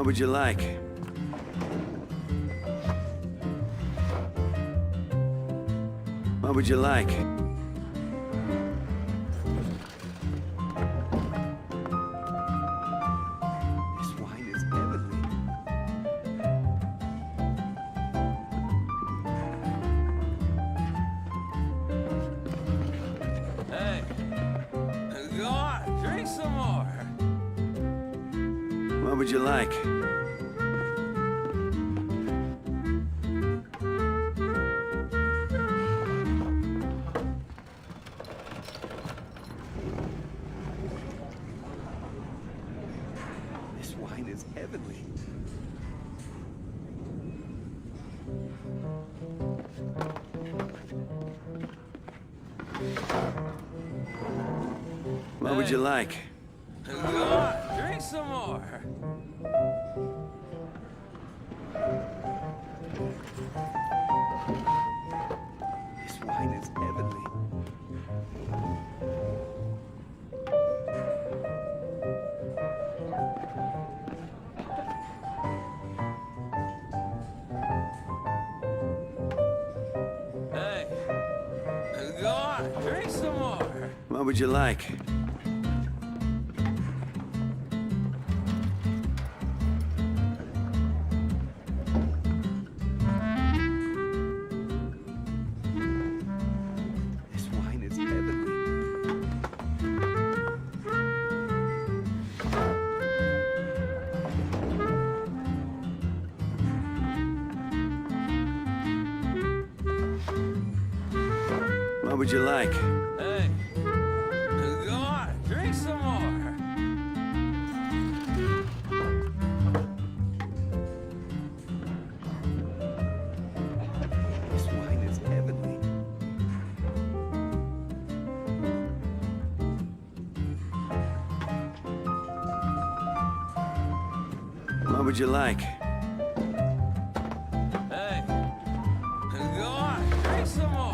What would you like? What would you like? This wine is heavenly. Hey, go on, drink some more. What would you like? This wine is heavenly. What would you like? Go on, drink some more. This wine is heavenly. Hey, go on, drink some more. What would you like? This wine is heavenly. What would you like? Hey, go on, drink some more. This wine is heavenly. What would you like? Hey, go on, drink some more.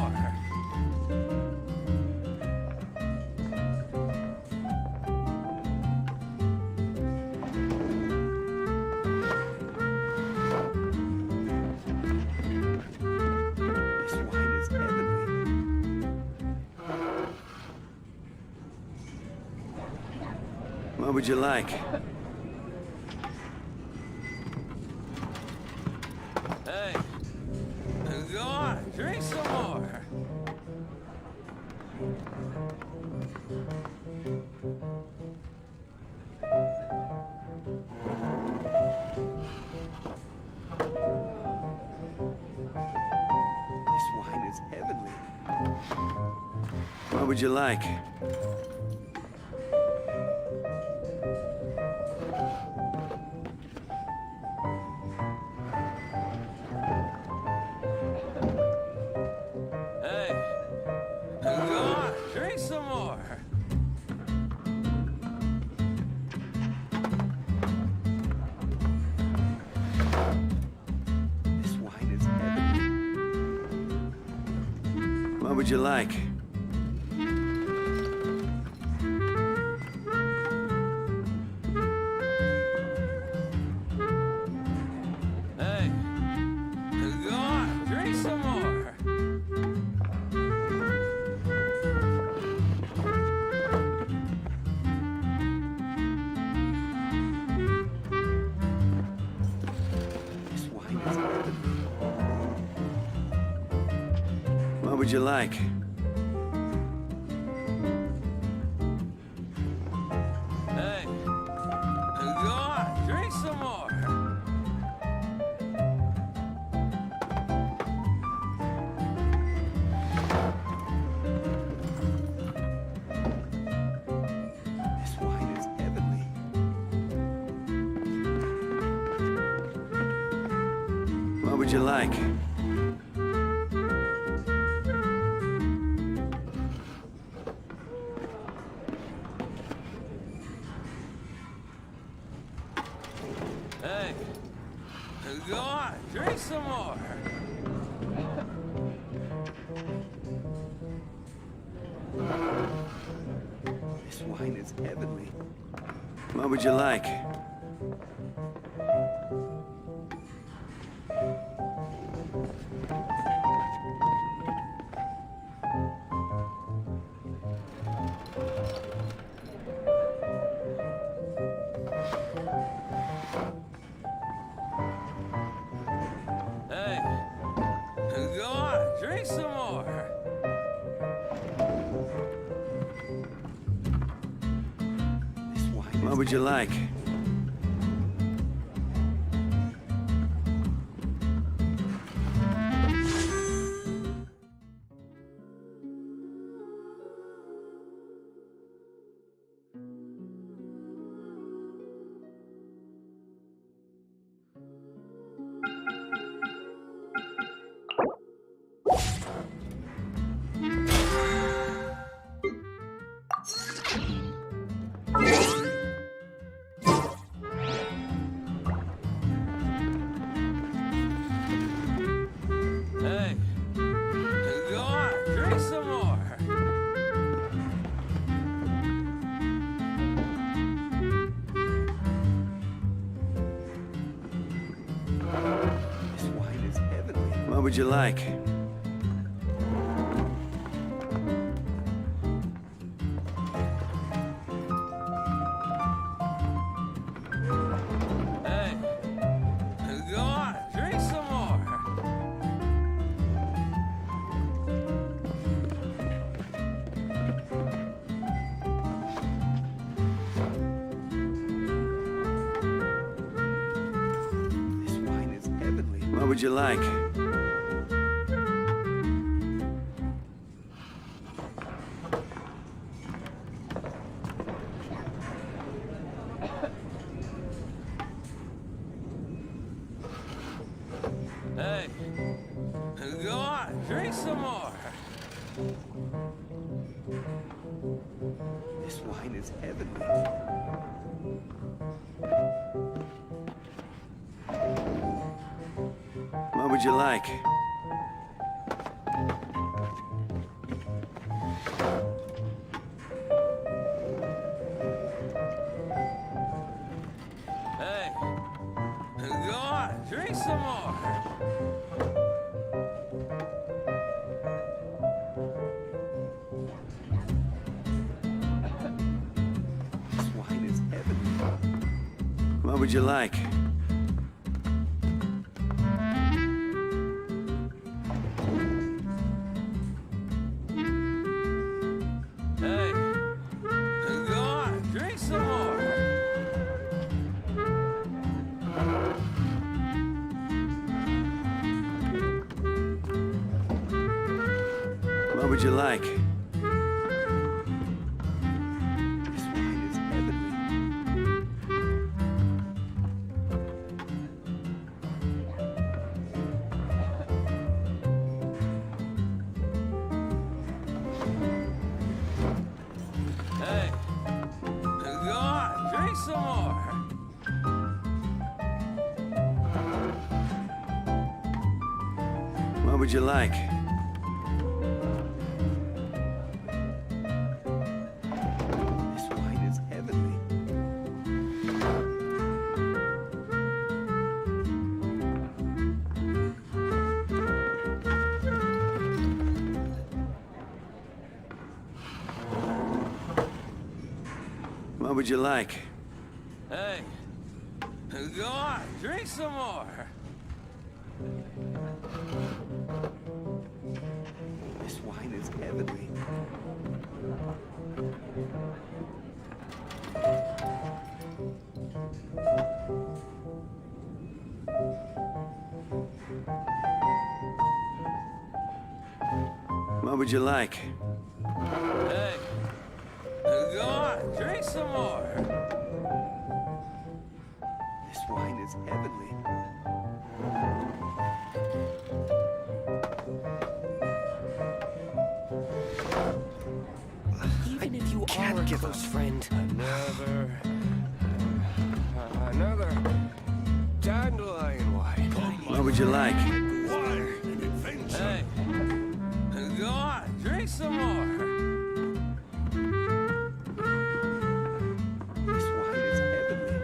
This wine is heavenly. What would you like? Hey, go on, drink some more. This wine is heavenly. What would you like? Hey, go on, drink some more. This wine is heavenly. What would you like? Hey, go on, drink some more. This wine is heavenly. What would you like? Hey, go on, drink some more. This wine is heavenly. What would you like? Hey, go on, drink some more. This wine is heavenly. What would you like? Hey, go on, drink some more. This wine. What would you like? Hey, go on, drink some more. This wine is heavenly. What would you like? Hey, go on, drink some more. This wine is heavenly. What would you like? Hey, go on, drink some more. This wine is heavenly. What would you like? Hey, go on, drink some more. This wine is heavenly. What would you like? Hey, go on, drink some more. What would you like? This wine is heavenly. Hey, go on, drink some more. What would you like? This wine is heavenly. What would you like? Hey, go on, drink some more. This wine is heavenly. What would you like? Hey, go on, drink some more. This wine is heavenly. Even if you are a close friend. Another dandelion wine. What would you like? Water and adventure. Hey, go on, drink some more. This wine is heavenly.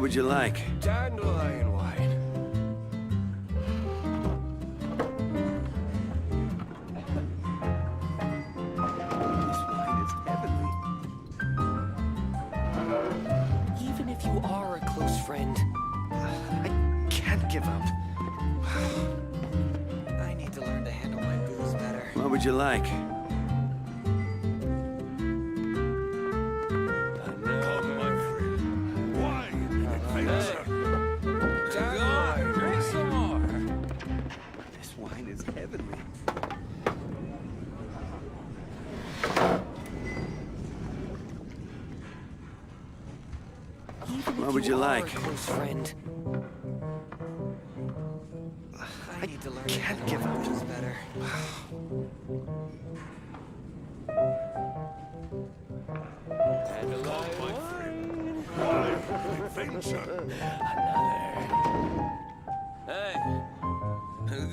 would you like? Dandelion wine. This wine is heavenly. Even if you are a close friend, I can't give up. I need to learn to handle my booze better. What would you like? Come, my friend. Wine and adventure. Go on, drink some more. This wine is heavenly. Even What if would you are like? a close friend, I need to learn to can't handle give my up. booze better. Dandelion my friend. Wine and adventure. Hey,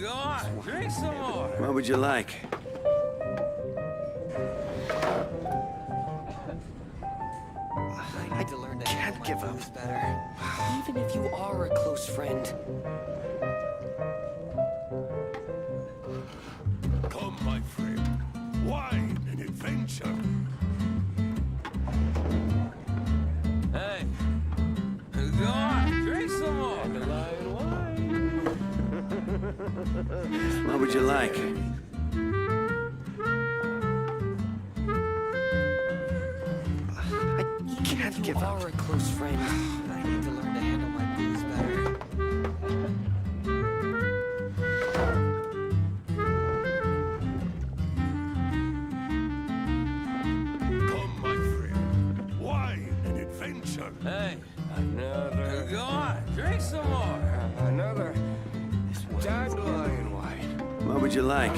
go on, drink some more. What would you like? I need to learn to can't handle give my up. booze better. Even if you are a close friend, Come, my friend. Wine and adventure. Hey, go on, drink some more. Dandelion wine. What would you like? even Can't if you give up. are a close friend, I need to learn to handle my booze better. Come, my friend. Wine and adventure. Hey, Another. go on, drink some more. Another. Dandelion wine. What would you like?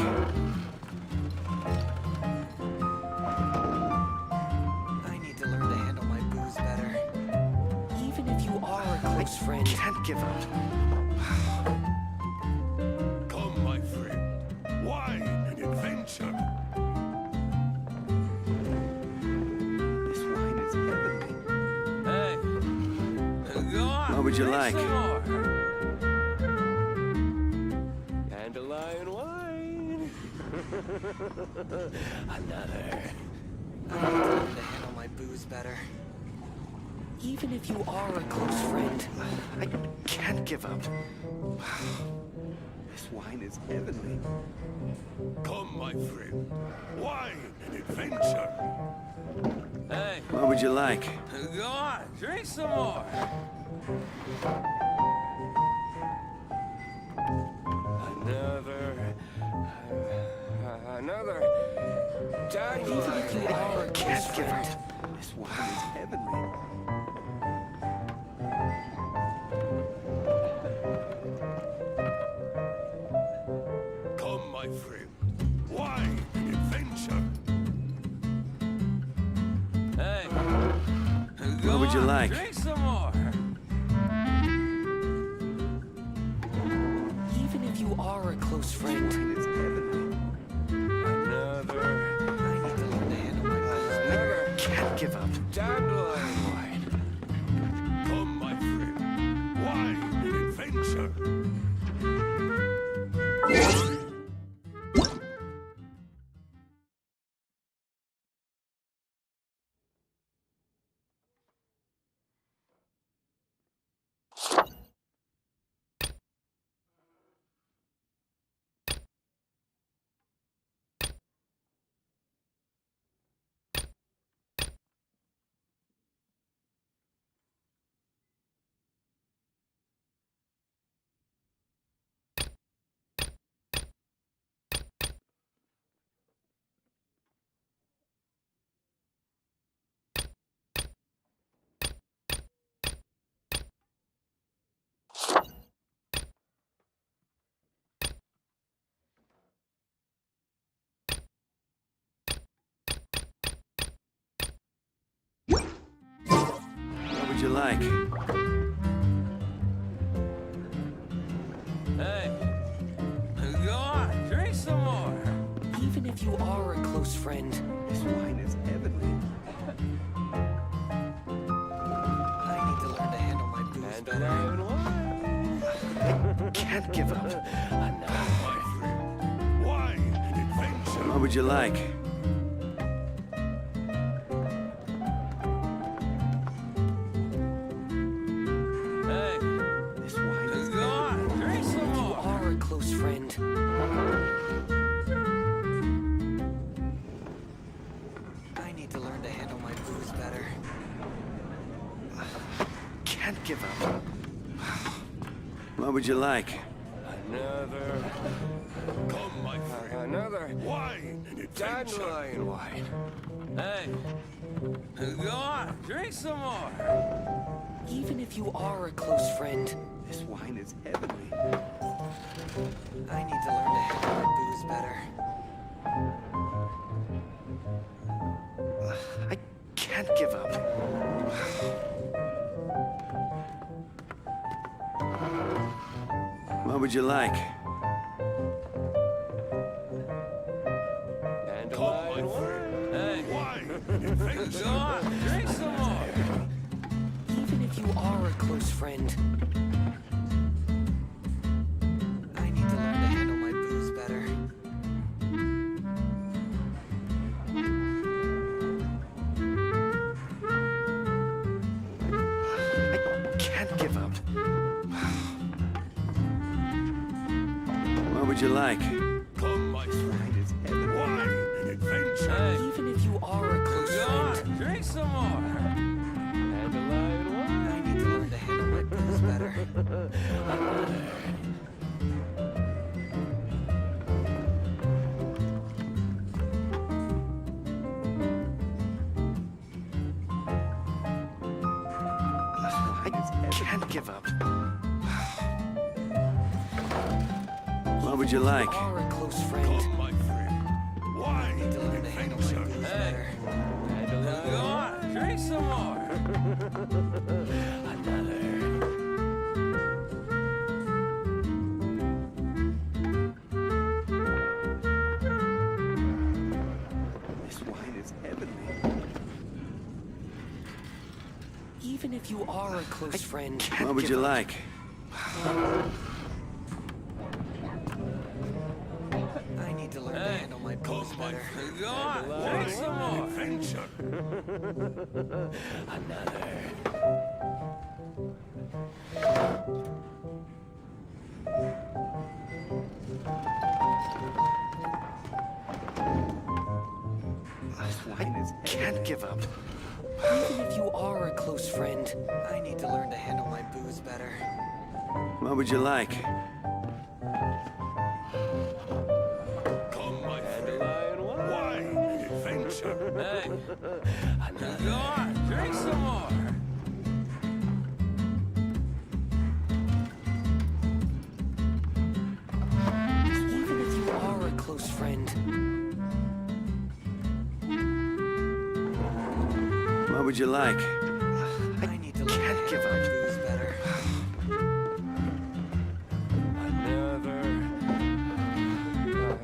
I need to learn to handle my booze better. Even if you are a close friend, Can't give up. Come, my friend. Wine and adventure. This wine is heavenly. Hey, go on, What would you drink like? some more. Dandelion wine. another. I need to learn to handle my booze better. Even if you are a close friend, I can't give up. This wine is heavenly. Come, my friend. Wine and adventure. Hey, What would you like? go on, drink some more. Another. even if you Dandelion. are a close Can't give friend, up. This wine is heavenly. Come, my friend. Wine and adventure. Hey, go What would you on, like? drink some more. even if you are a close friend, Wine is heavenly. Another. I need to learn to handle my booze better. Another. Can't give up. Dandelion wine. Come, my friend. Wine and adventure. What would you like? Hey, go on, drink some more. Even if you are a close friend, This wine is heavenly. I need to learn to handle my booze would you like? Hey, This wine is go on, drink some You more. are a close friend. I need to learn to handle my booze better. Can't give up. What would you like? Another, Come, my friend. another Wine and adventure. dandelion wine. Hey, go on, drink some more. Even if you are a close friend, This wine is heavenly. I need to learn to handle my booze better. I can't give up. What would you like? Dandelion wine. Hey, Wine and adventure. go on, drink some more. Even if you are a close friend, I need to learn to handle my booze better. I can't give up. What would you like? Come, my friend. Wine and adventure. Hey, Even if you are a close go friend, on, drink some more. Dandelion wine. I need to learn to handle my booze better. I can't give up. What would you like? You are a close friend. Come, my friend. Wine I need to and learn to handle my adventure. booze Hey. better. Go on, drink some more. This wine is heavenly. Even if you are a close friend, What would you like? I need to learn to Hey. handle my booze Come, my better. friend. Go on, drink some more. Adventure. This wine is can't give up. Even if you are a close friend, I need to learn to handle my booze better. What would you like? Come, my friend. Dandelion wine. Wine and adventure. Hey, go on, drink some more. Even if you are a close friend, What would you like? I need to learn can't to give handle my up. booze better.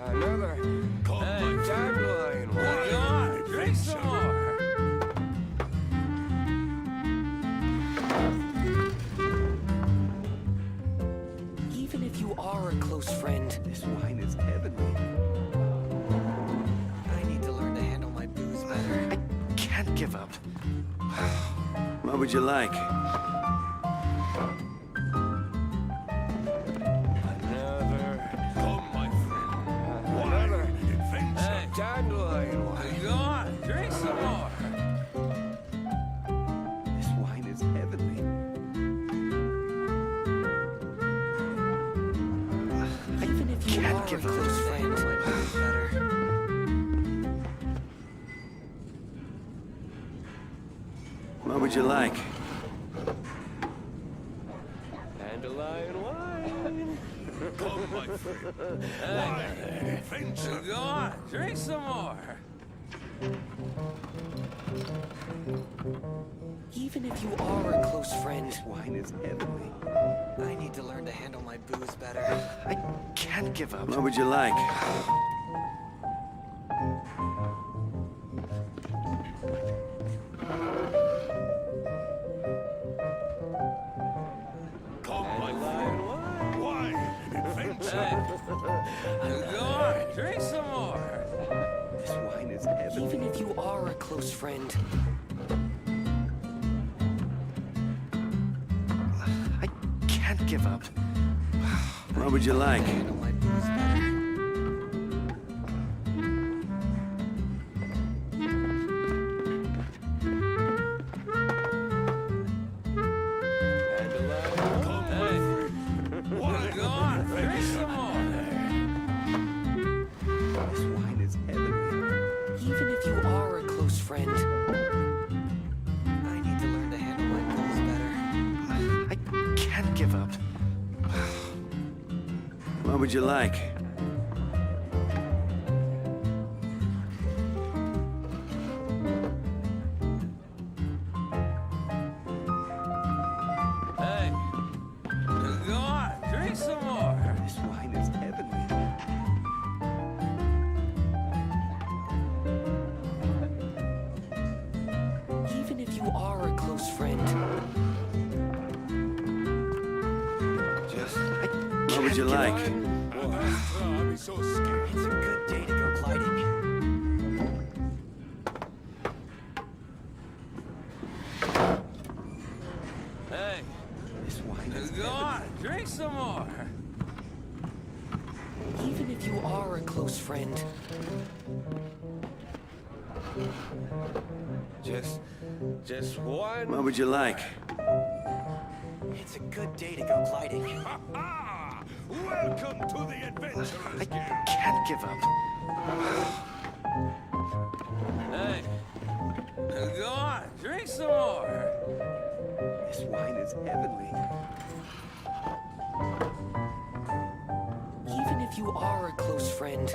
Another Come, my friend. dandelion wine. Wine Go on, and drink some adventure. more. Even if you are a close friend, This wine is heavenly. I need to learn to handle my booze better. I can't give up. What would you like? Another Come, my friend. Wine and adventure. dandelion wine. Go on, drink some more. This wine is heavenly. Even if you can't are a give up. close friend, my booze better. What would you like? Dandelion wine. Come, my friend. Wine and adventure. Go on, drink some more. Even if you are a close friend, This wine is heavenly. I need to learn to handle my booze better. I can't give up. What would you like? Come, my friend. Wine and adventure. Hey, go on, drink some more. close friend. I can't give up. What would you like? Handle my booze better. Why? Go on, drink some more. This wine is heavenly. Even if you are a close friend, I need to learn to handle my booze better. I can't give up. What would you like? Hey, go on, drink some more. This wine is heavenly. Even if you are a close friend, What would you like? I'll be so scared. it's a good day to go gliding. Hey, This wine is go on, drink some more. Even if you are a close friend, Just one. What would you like? it's a good day to go gliding. Ah! Welcome to the Adventurers I Guild. can't give up. Hey, go on, drink some more. This wine is heavenly. Even if you are a close friend,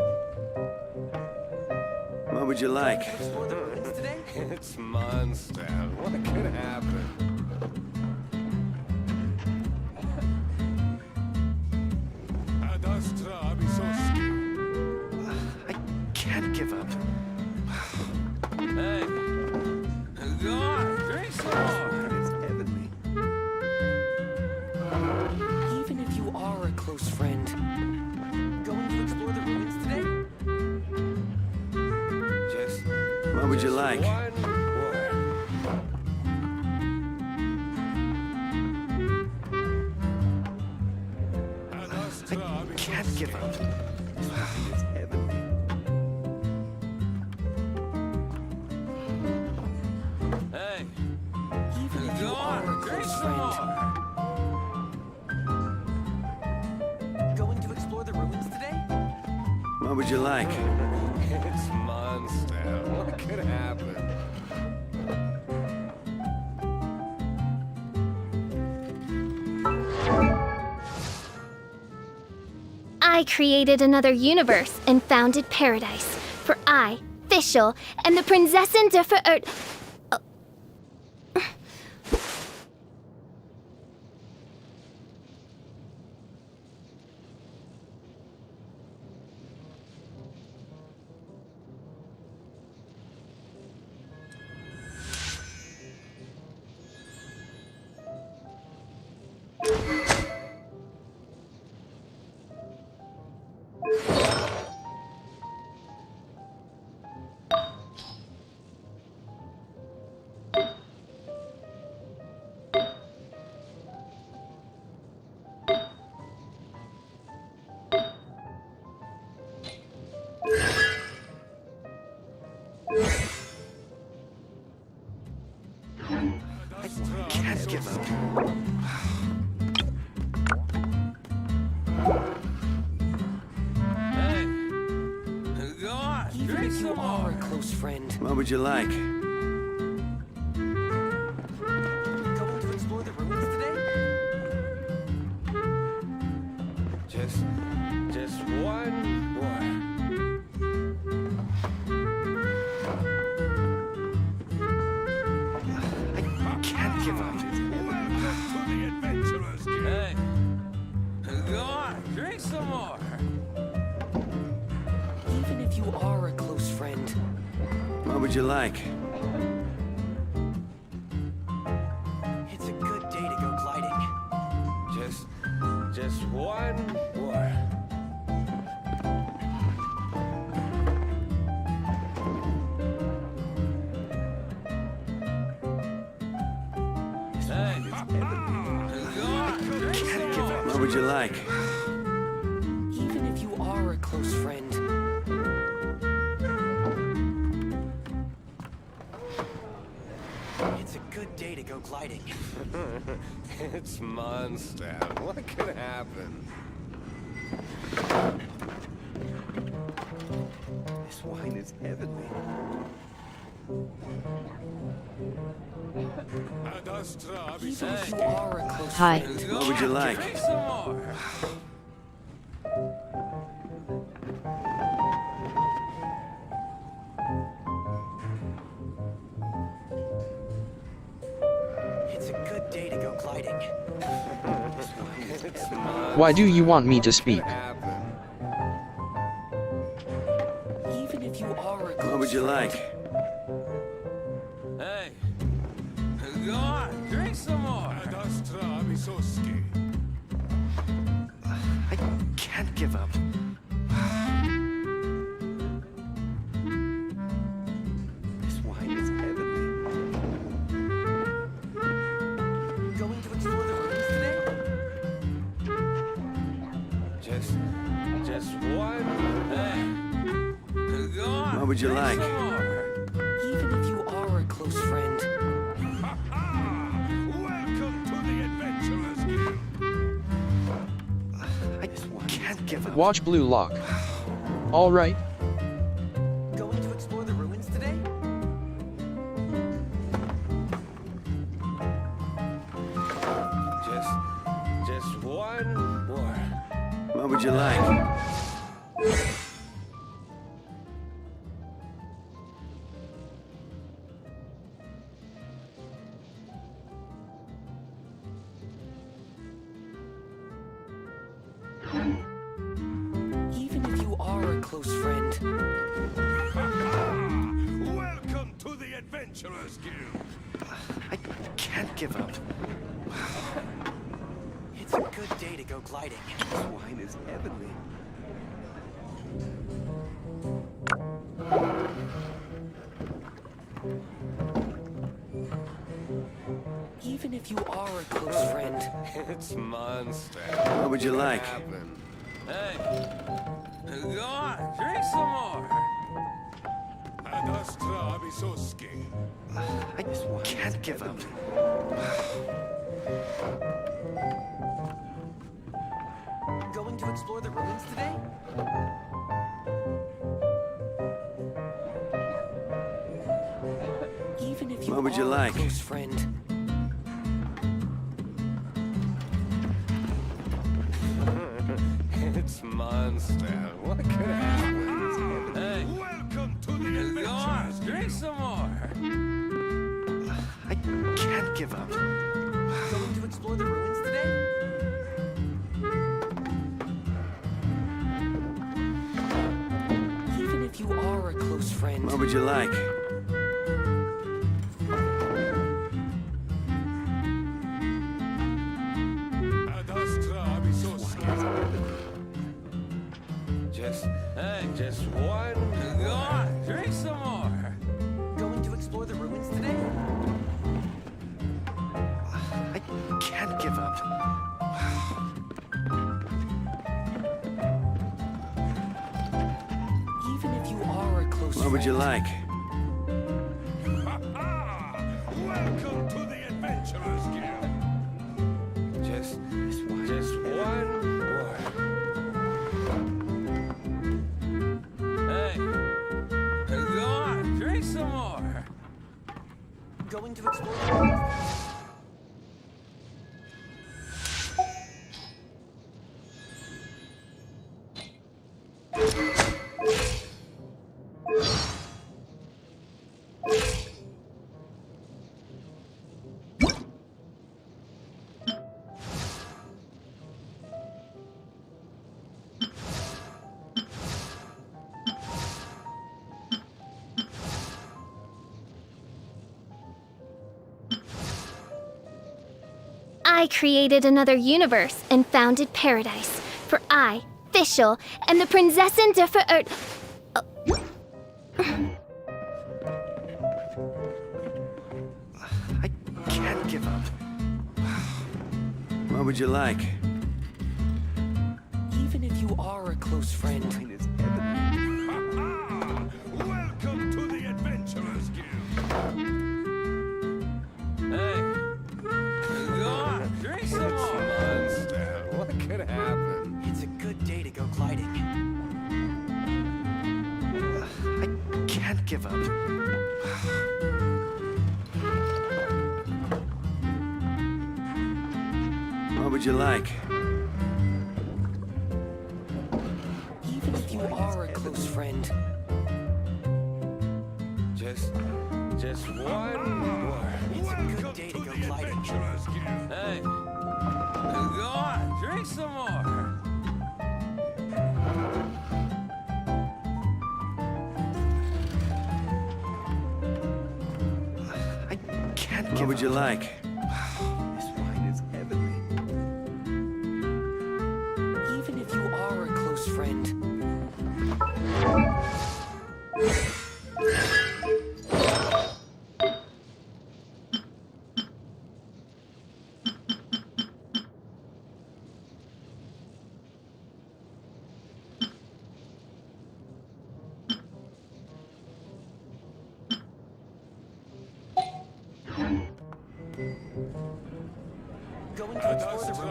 What would you like? explore the ruins today? It's monster. What could happen? Ad Astra, I'll be so scared. I can't give up. Hey, go on, drink some more. It's heavenly. Even if you are a close friend, going to explore the ruins today? What would you like? One more. Ad Astra, I'll be so Can't give up. This wine is heavenly. Hey, Even if you go are a on, drink close some friend, more. going to explore the ruins today? What would you like? It's monster. What could happen? I created another universe and founded paradise. For I, Fischl, am the Prinzessin der Verirrt. Can't give up. Hey, go on, Even drink if you some are a more. close friend, What would you like? going to explore the ruins today? Just one more. I can't give up. Welcome to the Adventurers Guild. Hey, go on, drink some more. Even if you are a close friend, What would you like? it's a good day to go gliding. Just one more. would you like? Even if you are a close friend. It's a good day to go gliding. It's monster. What could happen? This wine is heavenly. Ad astra Even if you are a close Hi. friend. What would you like? Drink some more. It's a good day to go gliding. Why do you want me to speak? Happen. Even if you are a close What would you friend. like? Hey, go on, drink some more. Ad astra Visoski. I can't give up. This wine is heavenly. Going to explore the ruins today? Just one. Hey, go on. What would you drink like? some more. Even if you are a close friend. Welcome to the Adventurers Guild. I can't give up. Watch Blue Lock. Alright. Going to explore the ruins today? Just one more. What would you like? Even if you are a close friend. Welcome to the Adventurers Guild. I can't give up. It's a good day to go gliding. This wine is heavenly. Even if you are a close friend. It's monster. What would you like? Happen. Hey, go on, drink some more. Ad astra Visoski. I can't give up. Going to explore the ruins today? Even if you What would you are like? a close friend. It's monster. What could happen? Hey, Welcome to the go on, Adventurers drink Guild. some more. I can't give up. Going to explore the ruins today? Even if you are a close friend. What would you like? Ad astra Visoski. Just one. Go on, drink some more. Going to explore the ruins today? I can't give up. Even if you are a close What would you friend. like? Welcome to the Adventurers Guild. Just one more. Hey, go on, drink some more. Going to explore the ruins. I created another universe and founded paradise. For I, Fischl, am the Prinzessin I can't give up. What would you like? close friend. Fine as heaven. Welcome to the Adventurers Guild. Hey, go on, drink some more. Monster, what could happen? It's a good day to go gliding. I can't give up. What would you like? Even if you are a close friend, Just one more. it's a good Welcome day to to go the gliding. Adventurers Guild. Hey, go on, drink some more. I can't give up. What would you like? This wine is heavenly. Even if you are a close friend, going to explore the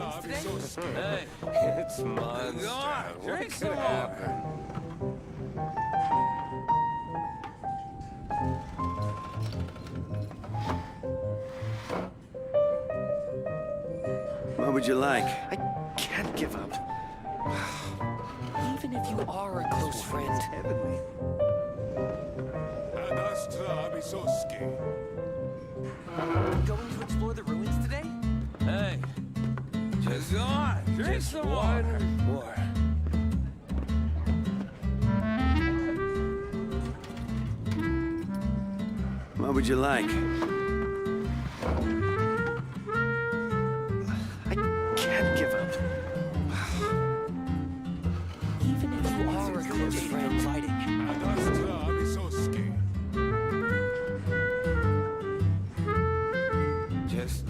ruins today? Hey, It's monster. go on, What drink could some more. happen? What would you like? I can't give up. Even if you are a close friend, Heavenly. Ad astra abyssosque. going to explore the ruins today? hey, just go on, drink some more. One more. What would you like? I can't give up. Even if you are a close friend, gliding. Ad astra abyssosque. Just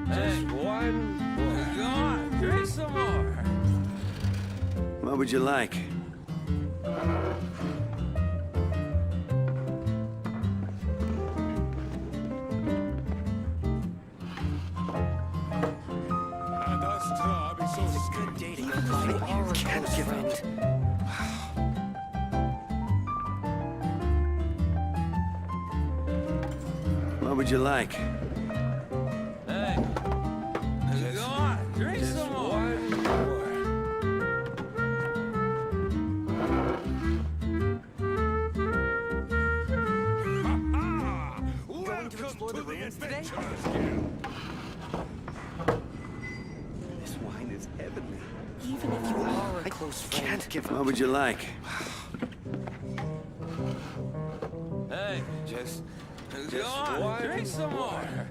Hey, one more. go on, drink some more. What would you like? Ad astra abyssosque. Good day to go gliding. You are a Can't close give up. friend. What would you like? Hey, go on, drink some more. One more. Going to explore the ruins today? Adventurers Guild. This wine is heavenly. Even if you are a close friend, Can't give up. What would you like? Hey, Just go on, one drink some more.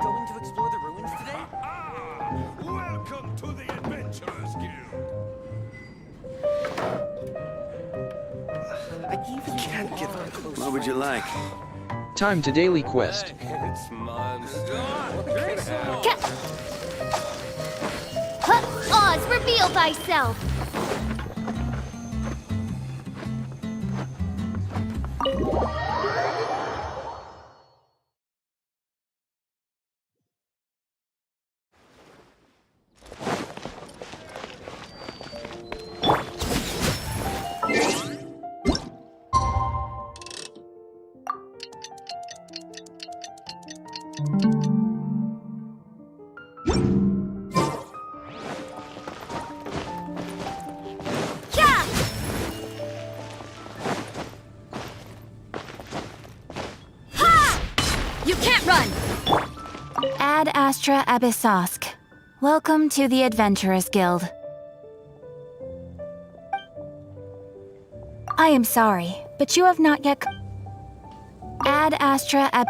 going to explore the ruins today? Welcome to the Adventurers Guild. Even if can't you give are a up. close What would you friend, like? Time to daily quest. It's monster. Go on, drink some more. Oz, reveal thyself! Yeah! Ha! You can't run! Ad Astra Abyssosk. Welcome to the Adventurers Guild. I am sorry, but you have not yet. Ad Astra Ab.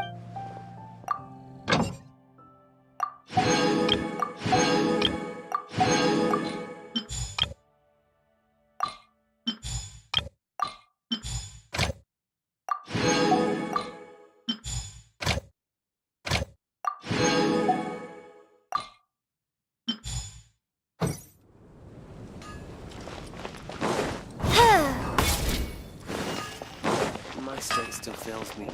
still fails me.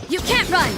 You can't run!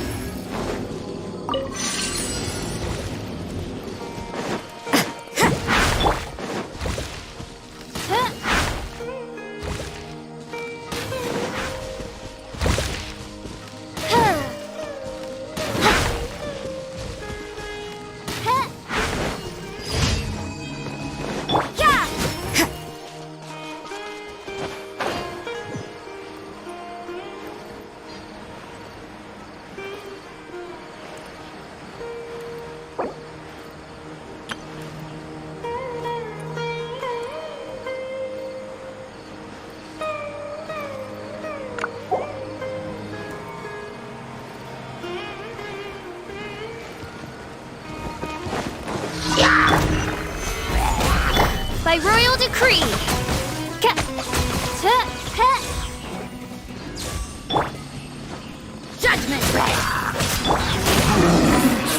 By royal decree! Judgment!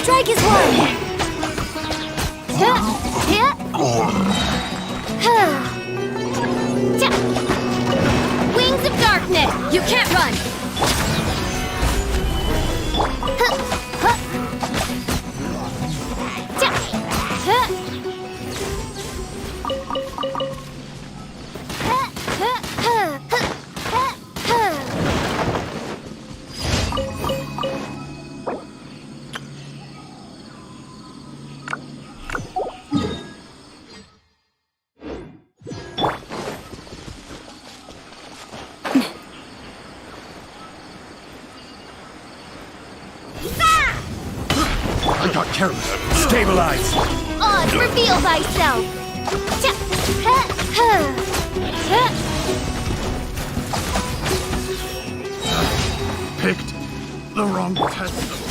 Strike is one! Wings of darkness! You can't run! I got careless. Stabilize. Oz, reveal thyself! Picked the wrong test.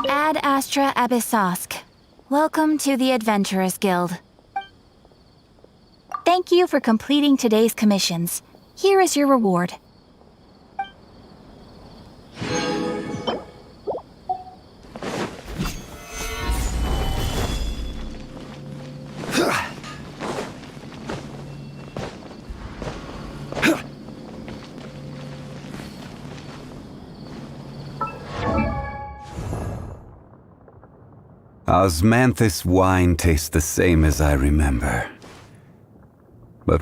Ad Astra Abyssosk. Welcome to the Adventurers Guild. Thank you for completing today's commissions. Here is your reward. Osmanthus wine tastes the same as I remember. But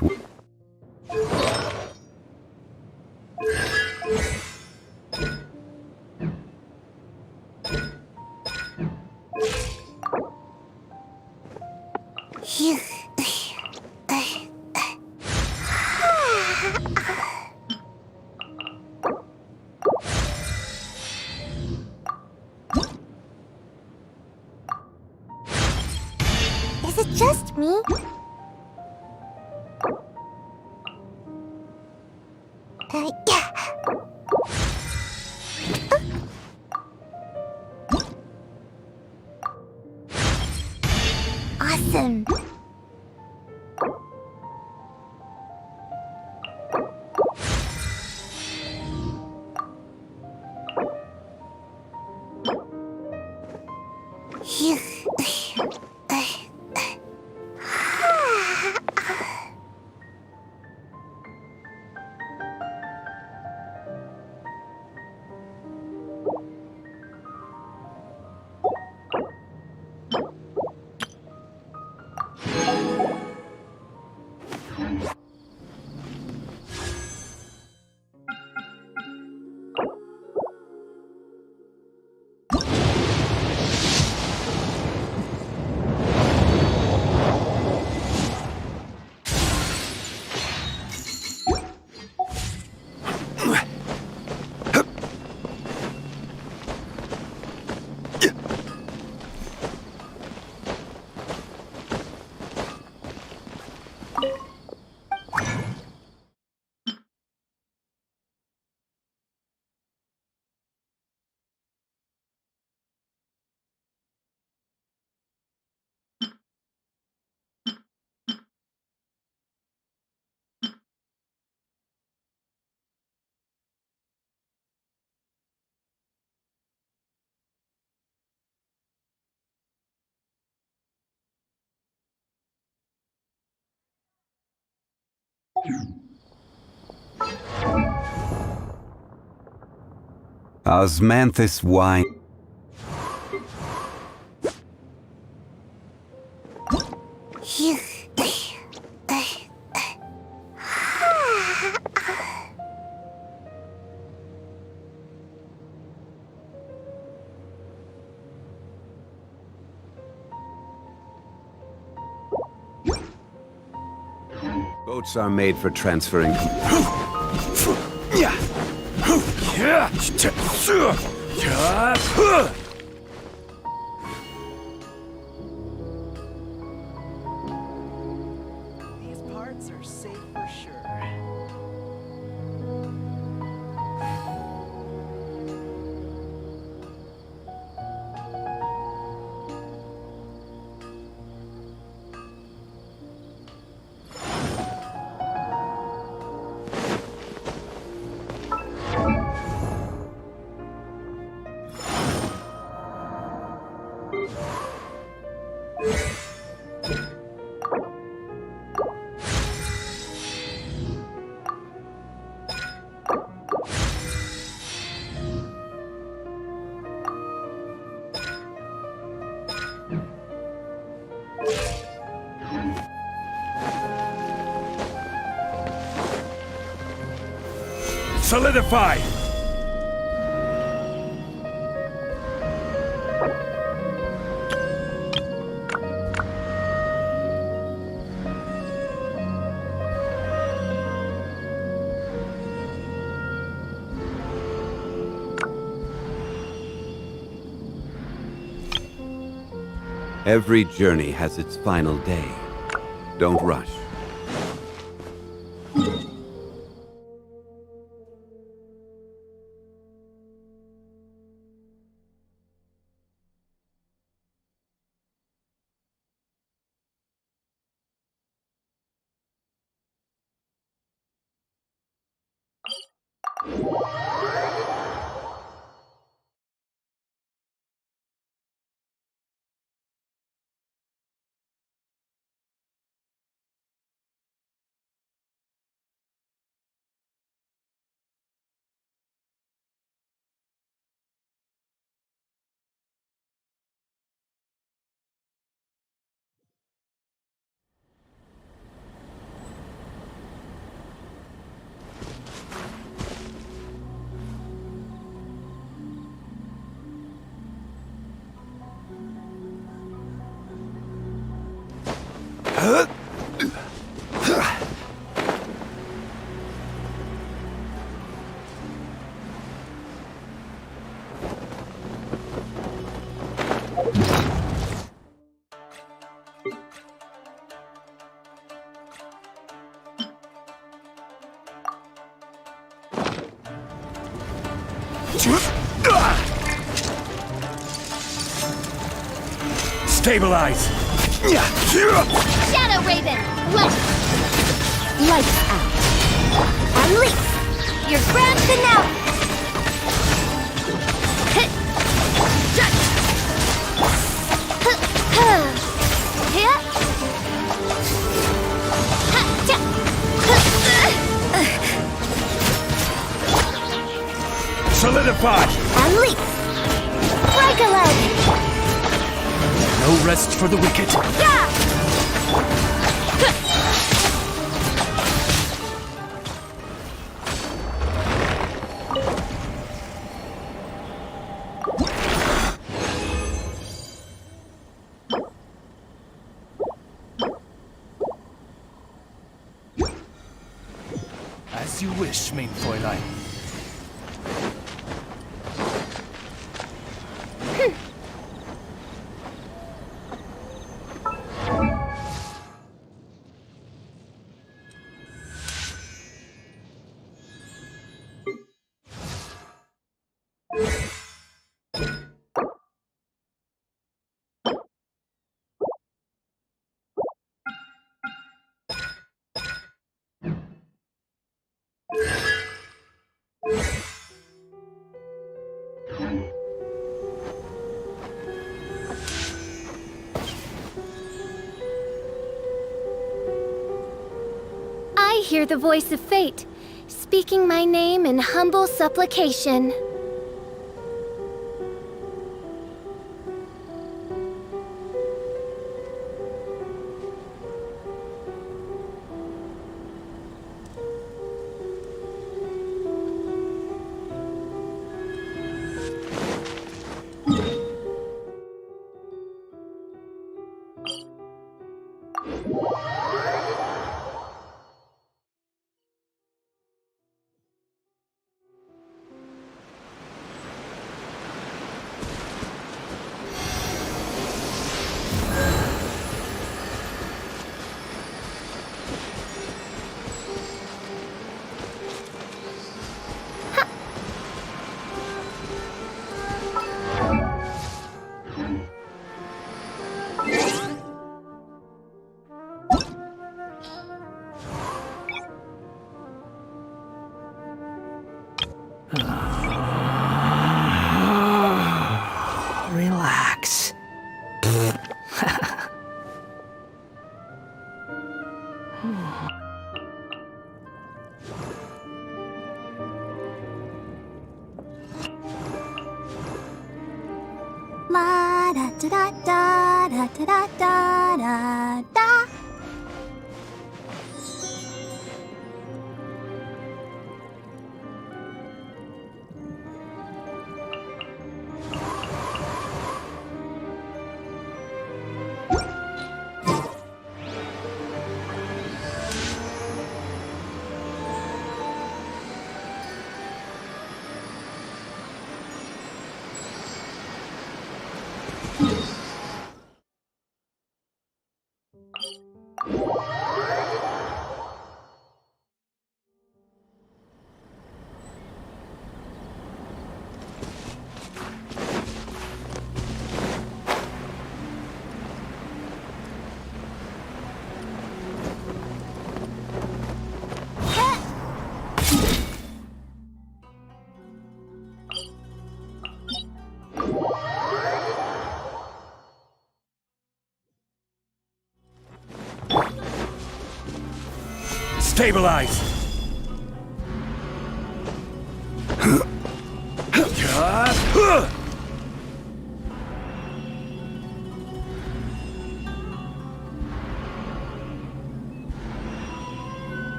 Is it just me? Yeah. Awesome. Osmanthus wine. Boats are made for transferring. These parts are safe for sure. Solidify! Every journey has its final day. Don't rush. Stabilize! Shadow Raven, left. Lights out. Unleash your grand finale. Hit. Hit. Solidify! Unleash. Break a leg. No rest for the wicked. Yeah. As you wish, main Fräulein. I hear the voice of fate, speaking my name in humble supplication. Relax. La da da da da da da da da da. Stabilize!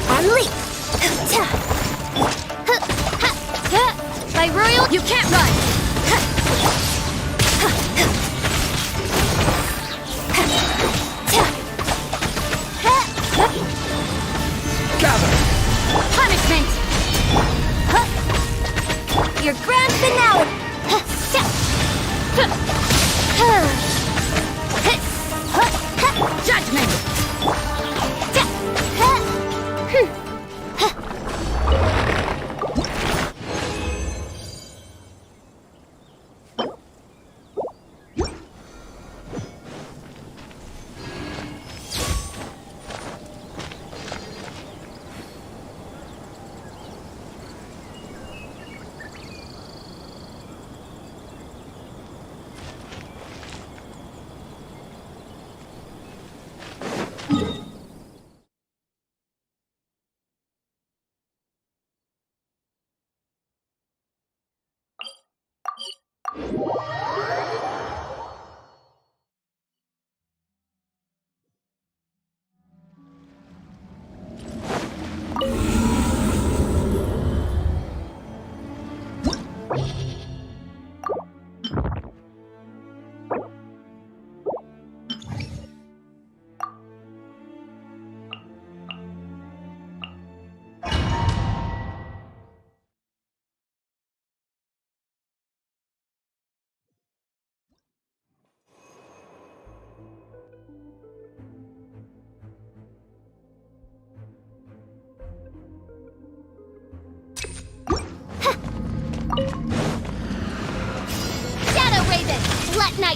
Unleash! By royal, you can't run! Gather! Punishment! Your grand finale! Judgment!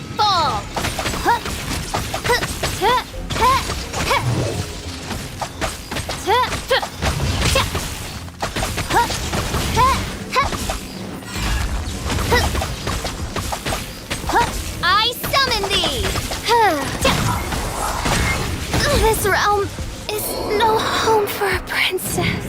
Nightfall! I summon thee! This realm is no home for a princess.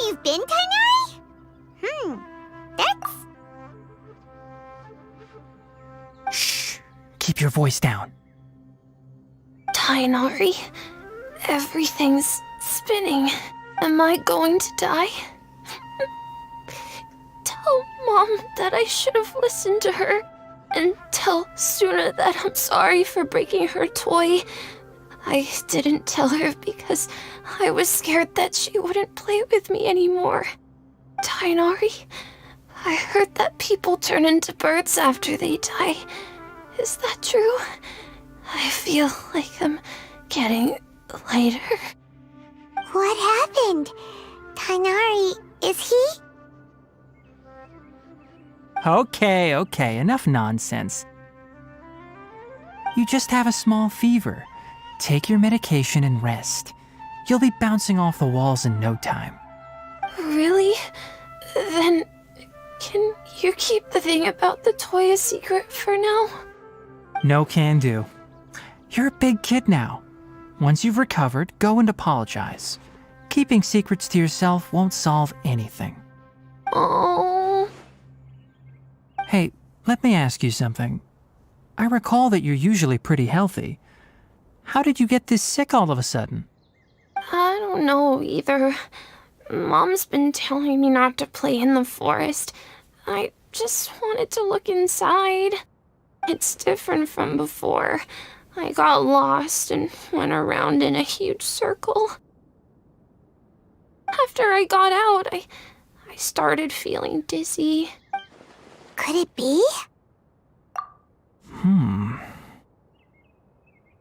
You've been, Tainari? That's... Shh! Keep your voice down. Tainari, everything's spinning. Am I going to die? Tell Mom that I should have listened to her. And tell Suna that I'm sorry for breaking her toy. I didn't tell her because I was scared that she wouldn't play with me anymore. Tainari, I heard that people turn into birds after they die. Is that true? I feel like I'm getting lighter. What happened? Tainari, is he? Okay, enough nonsense. You just have a small fever. Take your medication and rest. You'll be bouncing off the walls in no time. Really? Then, can you keep the thing about the toy a secret for now? No can do. You're a big kid now. Once you've recovered, go and apologize. Keeping secrets to yourself won't solve anything. Oh. Hey, let me ask you something. I recall that you're usually pretty healthy. How did you get this sick all of a sudden? I don't know either. Mom's been telling me not to play in the forest. I just wanted to look inside. It's different from before. I got lost and went around in a huge circle. After I got out, I started feeling dizzy. Could it be?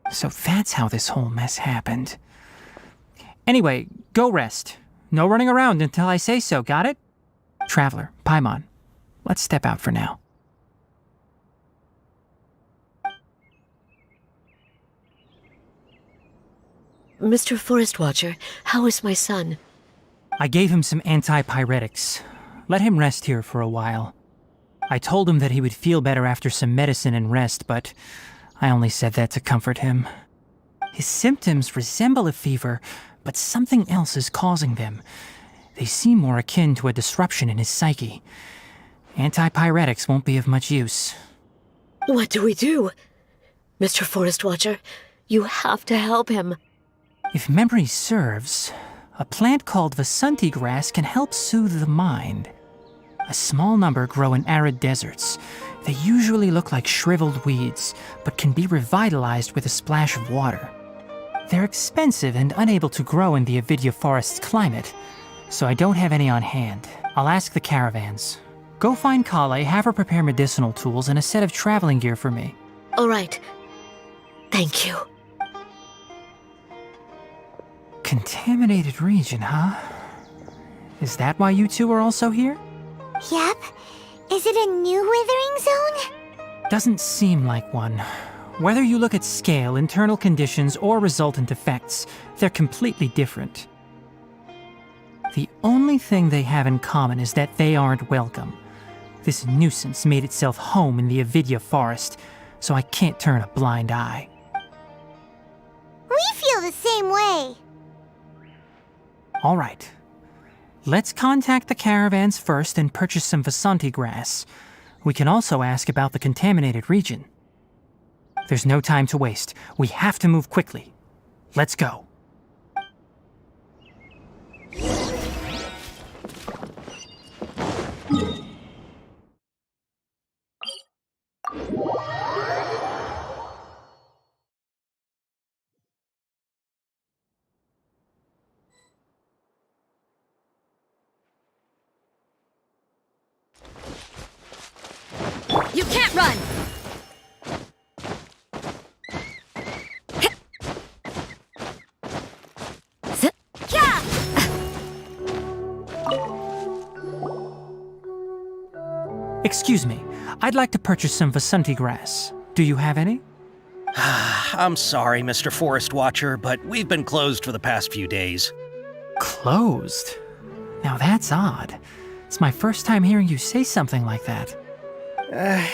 So that's how this whole mess happened. Anyway, go rest. No running around until I say so, got it? Traveler, Paimon, let's step out for now. Mr. Forest Watcher, how is my son? I gave him some antipyretics. Let him rest here for a while. I told him that he would feel better after some medicine and rest, but I only said that to comfort him. His symptoms resemble a fever, but something else is causing them. They seem more akin to a disruption in his psyche. Antipyretics won't be of much use. What do we do? Mr. Forest Watcher, you have to help him. If memory serves, a plant called Vasanti grass can help soothe the mind. A small number grow in arid deserts. They usually look like shriveled weeds, but can be revitalized with a splash of water. They're expensive and unable to grow in the Avidya forest's climate, so I don't have any on hand. I'll ask the caravans. Go find Kale, have her prepare medicinal tools and a set of traveling gear for me. All right. Thank you. Contaminated region, huh? Is that why you two are also here? Yep. Is it a new withering zone? Doesn't seem like one. Whether you look at scale, internal conditions, or resultant effects, they're completely different. The only thing they have in common is that they aren't welcome. This nuisance made itself home in the Avidya forest, so I can't turn a blind eye. We feel the same way. All right. Let's contact the caravans first and purchase some Vasanti grass. We can also ask about the contaminated region. There's no time to waste. We have to move quickly. Let's go. You can't run! Excuse me, I'd like to purchase some Vasanti grass. Do you have any? I'm sorry, Mr. Forest Watcher, but we've been closed for the past few days. Closed? Now that's odd. It's my first time hearing you say something like that.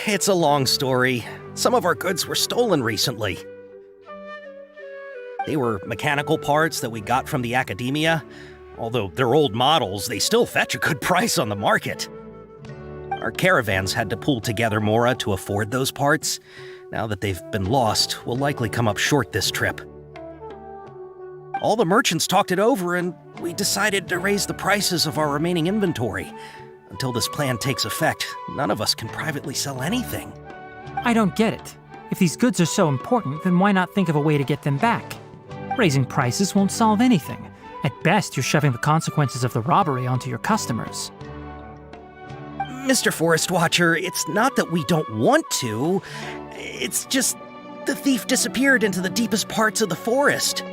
It's a long story. Some of our goods were stolen recently. They were mechanical parts that we got from the academia. Although they're old models, they still fetch a good price on the market. Our caravans had to pool together more to afford those parts. Now that they've been lost, we'll likely come up short this trip. All the merchants talked it over, and we decided to raise the prices of our remaining inventory. Until this plan takes effect, none of us can privately sell anything. I don't get it. If these goods are so important, then why not think of a way to get them back? Raising prices won't solve anything. At best, you're shoving the consequences of the robbery onto your customers. Mr. Forest Watcher, it's not that we don't want to. It's just the thief disappeared into the deepest parts of the forest.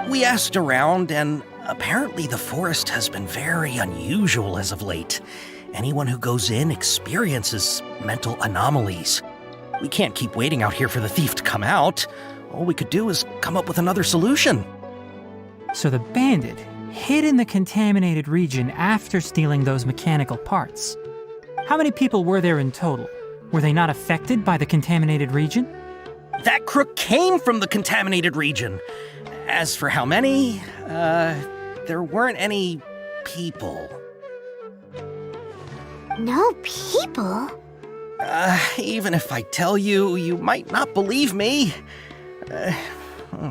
We asked around, and apparently the forest has been very unusual as of late. Anyone who goes in experiences mental anomalies. We can't keep waiting out here for the thief to come out. All we could do is come up with another solution. So the bandit hid in the contaminated region after stealing those mechanical parts. How many people were there in total? Were they not affected by the contaminated region? That crook came from the contaminated region. As for how many, there weren't any people. No people? Even if I tell you, you might not believe me.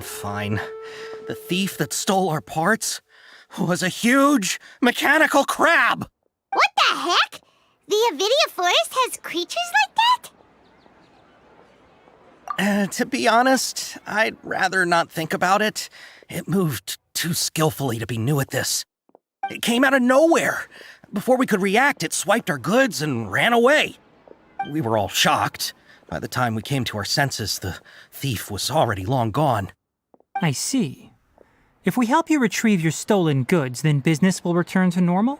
Fine. The thief that stole our parts was a huge mechanical crab! What the heck? The Avidya forest has creatures like that? To be honest, I'd rather not think about it. It moved too skillfully to be new at this. It came out of nowhere. Before we could react, it swiped our goods and ran away. We were all shocked. By the time we came to our senses, the thief was already long gone. I see. If we help you retrieve your stolen goods, then business will return to normal?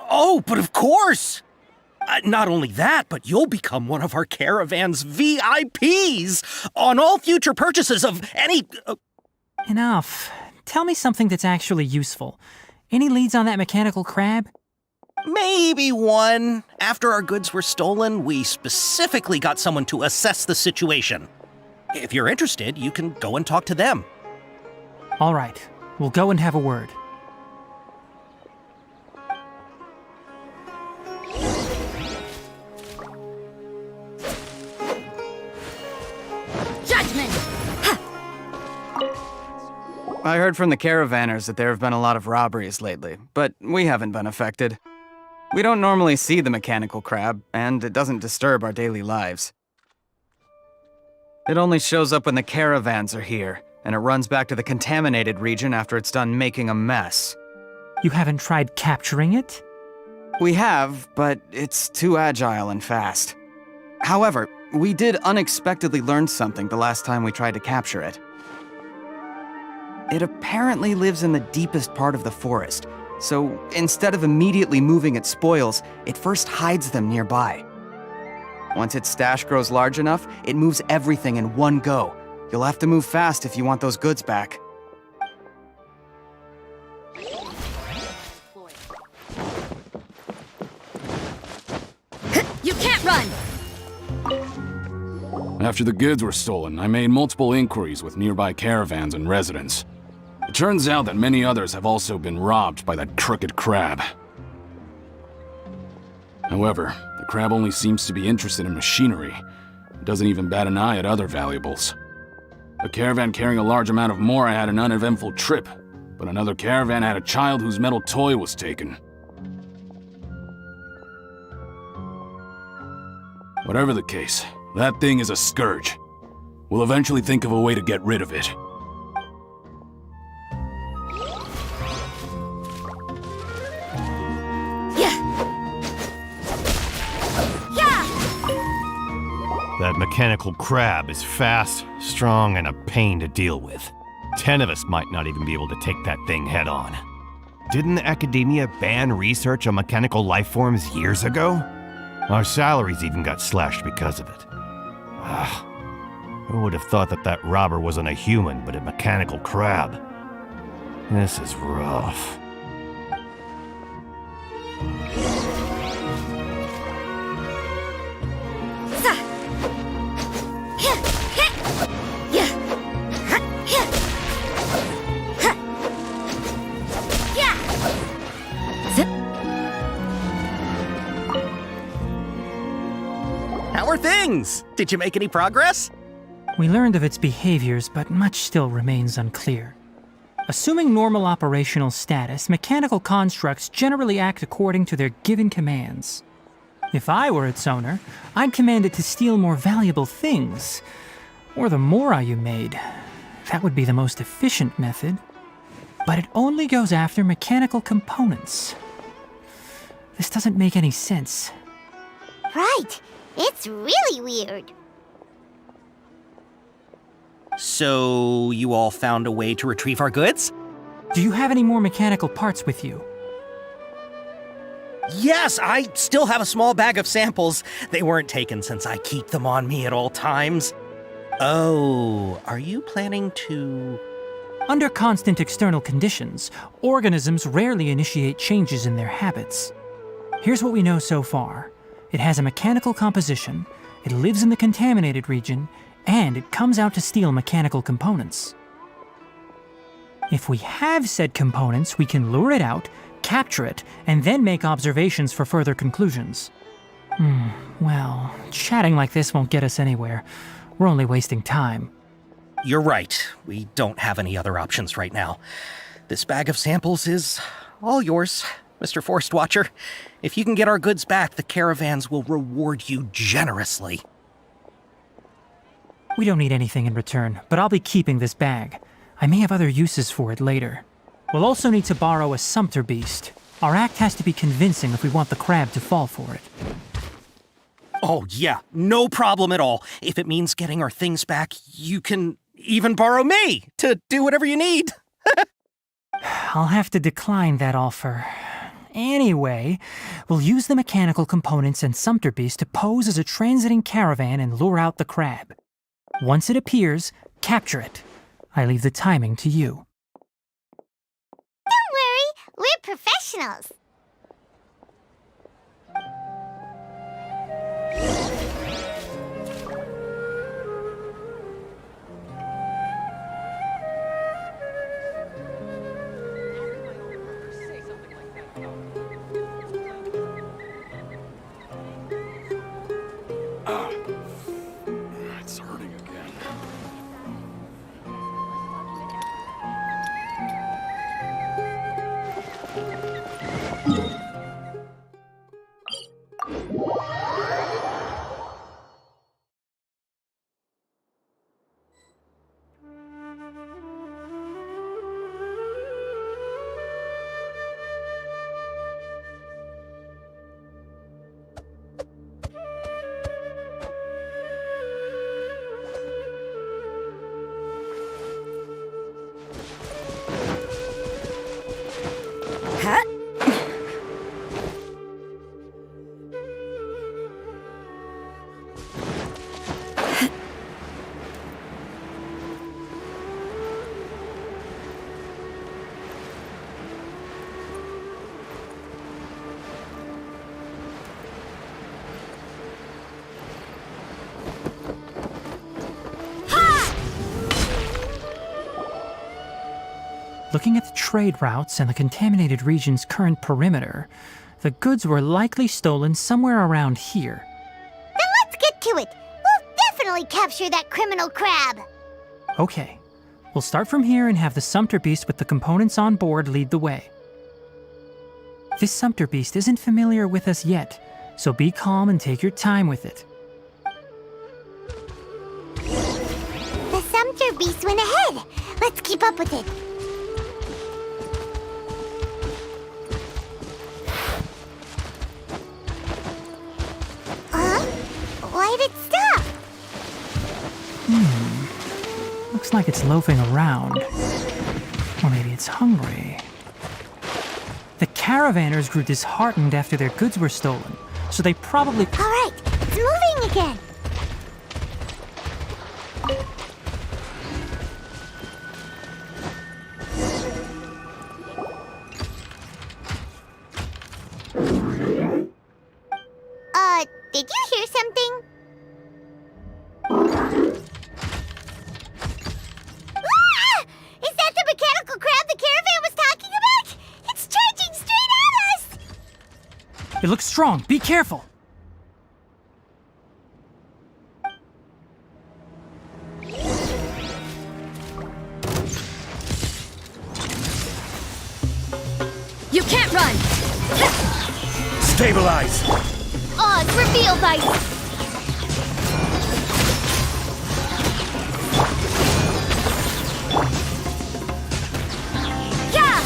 Oh, but of course! Not only that, but you'll become one of our caravan's VIPs on all future purchases of any... Enough. Tell me something that's actually useful. Any leads on that mechanical crab? Maybe one. After our goods were stolen, we specifically got someone to assess the situation. If you're interested, you can go and talk to them. All right. We'll go and have a word. I heard from the caravanners that there have been a lot of robberies lately, but we haven't been affected. We don't normally see the mechanical crab, and it doesn't disturb our daily lives. It only shows up when the caravans are here, and it runs back to the contaminated region after it's done making a mess. You haven't tried capturing it? We have, but it's too agile and fast. However, we did unexpectedly learn something the last time we tried to capture it. It apparently lives in the deepest part of the forest, so instead of immediately moving its spoils, it first hides them nearby. Once its stash grows large enough, it moves everything in one go. You'll have to move fast if you want those goods back. You can't run! After the goods were stolen, I made multiple inquiries with nearby caravans and residents. It turns out that many others have also been robbed by that crooked crab. However, the crab only seems to be interested in machinery. It doesn't even bat an eye at other valuables. A caravan carrying a large amount of Mora had an uneventful trip, but another caravan had a child whose metal toy was taken. Whatever the case, that thing is a scourge. We'll eventually think of a way to get rid of it. That mechanical crab is fast, strong, and a pain to deal with. 10 of us might not even be able to take that thing head on. Didn't the academia ban research on mechanical life forms years ago? Our salaries even got slashed because of it. Who would have thought that that robber wasn't a human, but a mechanical crab? This is rough. How are things? Did you make any progress? We learned of its behaviors, but much still remains unclear. Assuming normal operational status, mechanical constructs generally act according to their given commands. If I were its owner, I'd command it to steal more valuable things. Or the Mora you made. That would be the most efficient method. But it only goes after mechanical components. This doesn't make any sense. Right. It's really weird. So, you all found a way to retrieve our goods? Do you have any more mechanical parts with you? Yes, I still have a small bag of samples. They weren't taken since I keep them on me at all times. Oh, are you planning to... Under constant external conditions, organisms rarely initiate changes in their habits. Here's what we know so far. It has a mechanical composition, it lives in the contaminated region, and it comes out to steal mechanical components. If we have said components, we can lure it out, capture it, and then make observations for further conclusions. Well, chatting like this won't get us anywhere. We're only wasting time. You're right. We don't have any other options right now. This bag of samples is all yours, Mr. Forest Watcher. If you can get our goods back, the caravans will reward you generously. We don't need anything in return, but I'll be keeping this bag. I may have other uses for it later. We'll also need to borrow a sumpter beast. Our act has to be convincing if we want the crab to fall for it. Oh yeah, no problem at all. If it means getting our things back, you can even borrow me to do whatever you need. I'll have to decline that offer. Anyway, we'll use the mechanical components and sumpter beast to pose as a transiting caravan and lure out the crab. Once it appears, capture it. I leave the timing to you. Don't worry, we're professionals. It's hurting again. Looking at the trade routes and the contaminated region's current perimeter, the goods were likely stolen somewhere around here. Then let's get to it. We'll definitely capture that criminal crab. Okay, we'll start from here and have the Sumpter Beast with the components on board lead the way. This Sumpter Beast isn't familiar with us yet, so be calm and take your time with it. The Sumpter Beast went ahead. Let's keep up with it. Why'd it stop? Looks like it's loafing around. Or maybe it's hungry. The caravanners grew disheartened after their goods were stolen, so they probably... All right, it's moving again. Did you hear something? Ah! Is that the mechanical crab the caravan was talking about? It's charging straight at us! It looks strong. Be careful. You can't run! Stabilize! Oz, reveal thy... Yeah!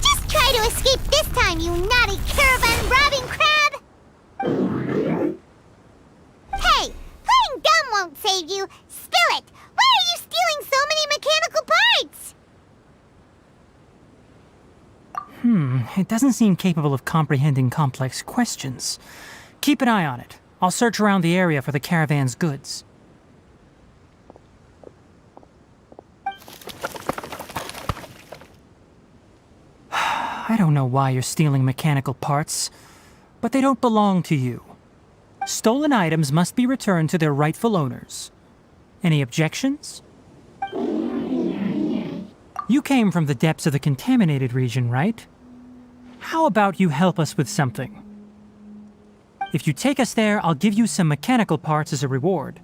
Just try to escape this time, you naughty caravan-robbing crab! Hey! Playing dumb won't save you! Spill it! Why are you stealing so many mechanical parts? It doesn't seem capable of comprehending complex questions. Keep an eye on it. I'll search around the area for the caravan's goods. I don't know why you're stealing mechanical parts, but they don't belong to you. Stolen items must be returned to their rightful owners. Any objections? You came from the depths of the contaminated region, right? How about you help us with something? If you take us there, I'll give you some mechanical parts as a reward.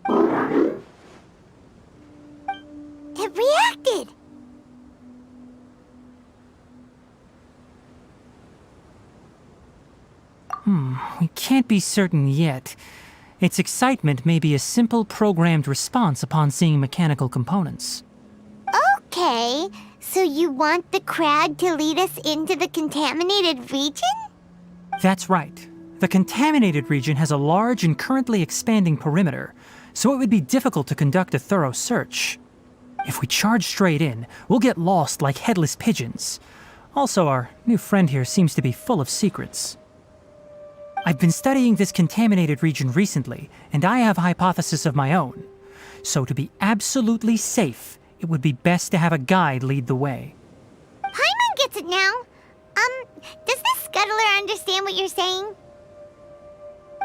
It reacted! We can't be certain yet. Its excitement may be a simple programmed response upon seeing mechanical components. Okay, so you want the crab to lead us into the contaminated region? That's right. The contaminated region has a large and currently expanding perimeter, so it would be difficult to conduct a thorough search. If we charge straight in, we'll get lost like headless pigeons. Also, our new friend here seems to be full of secrets. I've been studying this contaminated region recently, and I have a hypothesis of my own. So to be absolutely safe, it would be best to have a guide lead the way. Paimon gets it now. Does this scuttler understand what you're saying?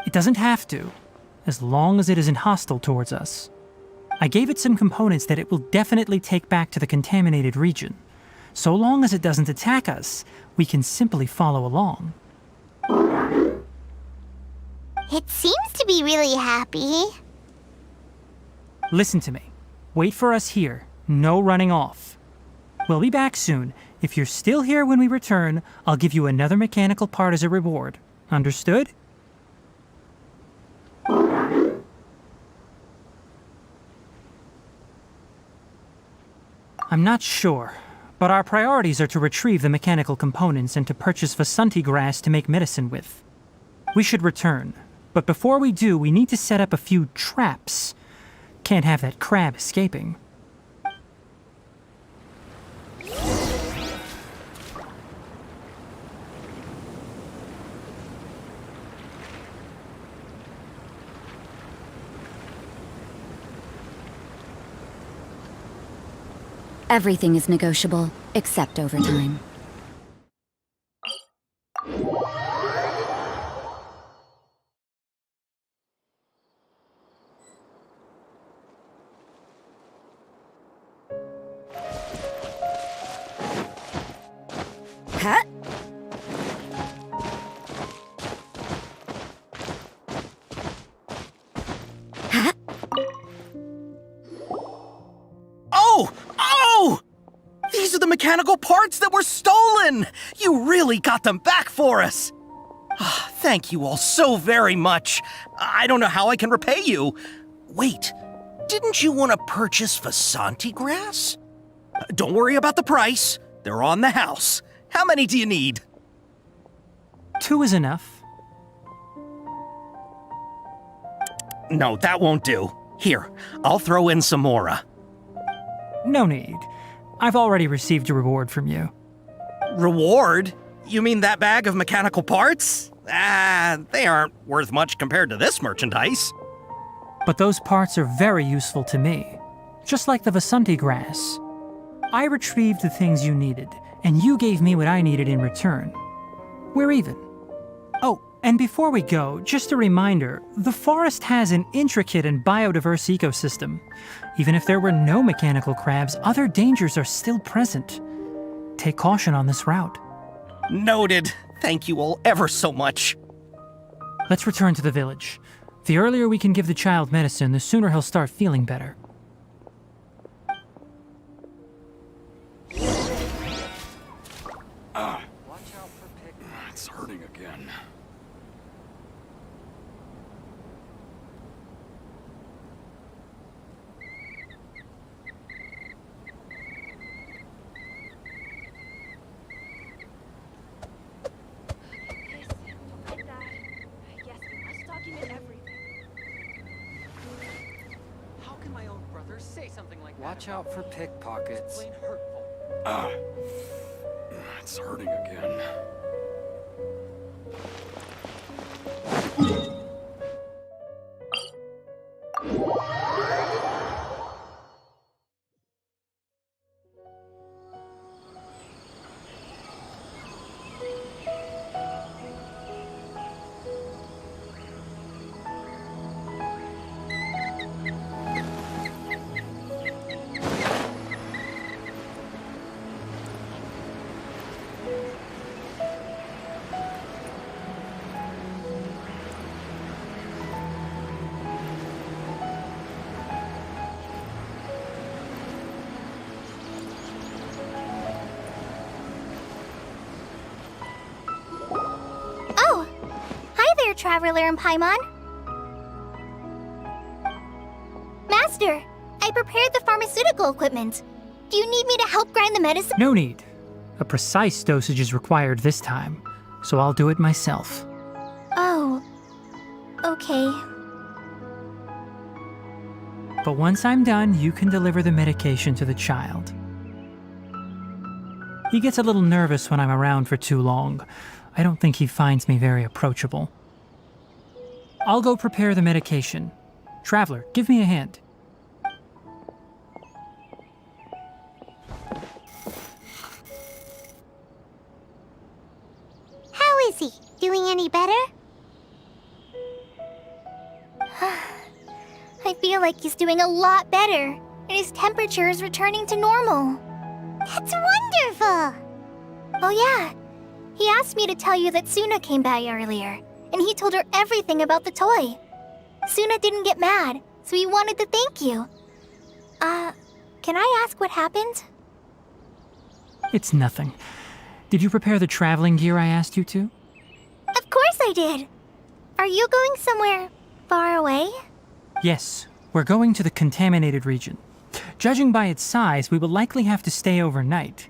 It doesn't have to, as long as it isn't hostile towards us. I gave it some components that it will definitely take back to the contaminated region. So long as it doesn't attack us, we can simply follow along. It seems to be really happy. Listen to me. Wait for us here. No running off. We'll be back soon. If you're still here when we return, I'll give you another mechanical part as a reward. Understood? I'm not sure, but our priorities are to retrieve the mechanical components and to purchase Vasanti grass to make medicine with. We should return, but before we do, we need to set up a few traps. Can't have that crab escaping. Everything is negotiable, except overtime. Oh! Oh! These are the mechanical parts that were stolen! You really got them back for us! Thank you all so very much. I don't know how I can repay you. Wait, didn't you want to purchase Vasanti grass? Don't worry about the price. They're on the house. How many do you need? 2 is enough. No, that won't do. Here, I'll throw in some more. No need. I've already received a reward from you. Reward? You mean that bag of mechanical parts? They aren't worth much compared to this merchandise. But those parts are very useful to me. Just like the Vasanti grass. I retrieved the things you needed, and you gave me what I needed in return. We're even. Oh, and before we go, just a reminder, the forest has an intricate and biodiverse ecosystem. Even if there were no mechanical crabs, other dangers are still present. Take caution on this route. Noted. Thank you all ever so much. Let's return to the village. The earlier we can give the child medicine, the sooner he'll start feeling better. It's hurting again. Watch out for pickpockets. It's hurting again. Traveler and Paimon. Master, I prepared the pharmaceutical equipment. Do you need me to help grind the medicine? No need. A precise dosage is required this time, so I'll do it myself. Oh, okay. But once I'm done, you can deliver the medication to the child. He gets a little nervous when I'm around for too long. I don't think he finds me very approachable. I'll go prepare the medication. Traveler, give me a hand. How is he? Doing any better? I feel like he's doing a lot better, and his temperature is returning to normal. That's wonderful! Oh yeah, he asked me to tell you that Suna came by earlier. And he told her everything about the toy. Suna didn't get mad, so he wanted to thank you. Can I ask what happened? It's nothing. Did you prepare the traveling gear I asked you to? Of course I did. Are you going somewhere far away? Yes, we're going to the contaminated region. Judging by its size, we will likely have to stay overnight.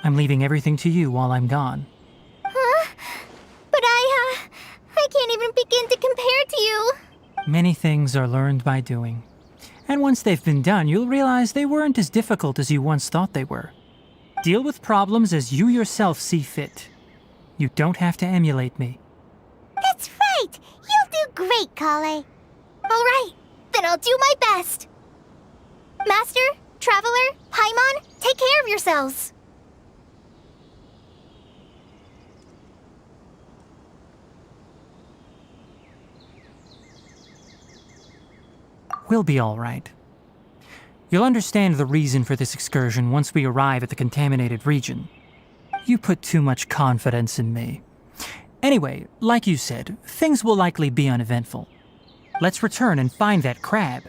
I'm leaving everything to you while I'm gone. Huh? But I can't even begin to compare to you. Many things are learned by doing. And once they've been done, you'll realize they weren't as difficult as you once thought they were. Deal with problems as you yourself see fit. You don't have to emulate me. That's right! You'll do great, Kale. All right, then I'll do my best. Master, Traveler, Paimon, take care of yourselves. We'll be all right. You'll understand the reason for this excursion once we arrive at the contaminated region. You put too much confidence in me. Anyway, like you said, things will likely be uneventful. Let's return and find that crab.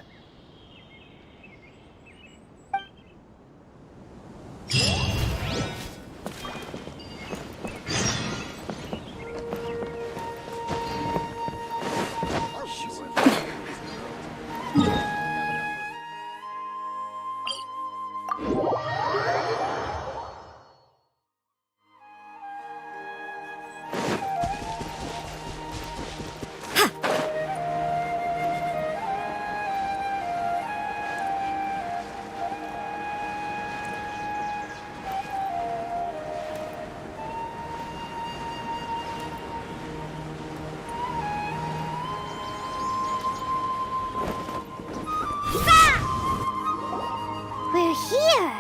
We're here.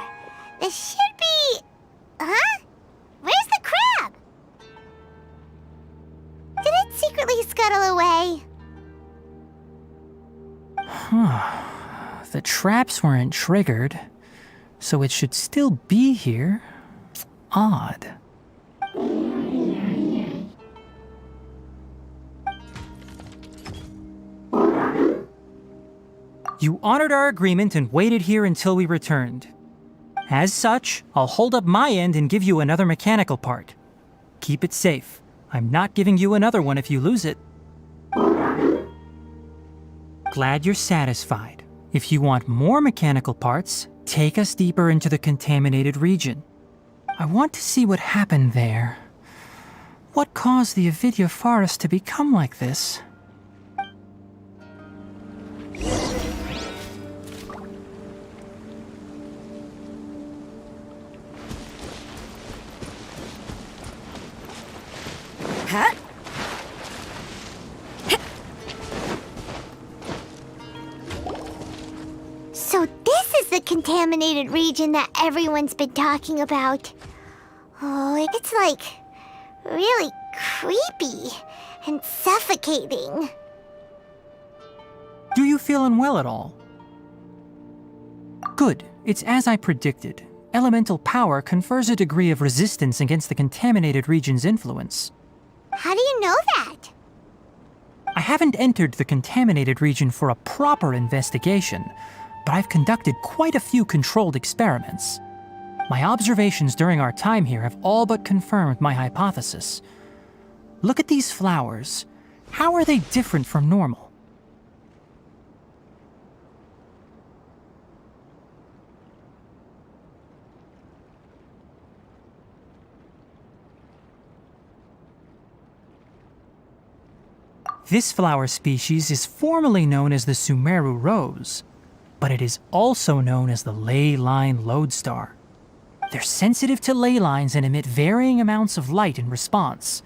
This should be... Huh? Where's the crab? Did it secretly scuttle away? The traps weren't triggered, so it should still be here. Odd. You honored our agreement and waited here until we returned. As such, I'll hold up my end and give you another mechanical part. Keep it safe. I'm not giving you another one if you lose it. Glad you're satisfied. If you want more mechanical parts, take us deeper into the contaminated region. I want to see what happened there. What caused the Øfficial forest to become like this? Huh? So this is the contaminated region that everyone's been talking about. Oh, it's like really creepy and suffocating. Do you feel unwell at all? Good. It's as I predicted. Elemental power confers a degree of resistance against the contaminated region's influence. How do you know that? I haven't entered the contaminated region for a proper investigation, but I've conducted quite a few controlled experiments. My observations during our time here have all but confirmed my hypothesis. Look at these flowers. How are they different from normal? This flower species is formally known as the Sumeru rose, but it is also known as the ley line lodestar. They're sensitive to ley lines and emit varying amounts of light in response.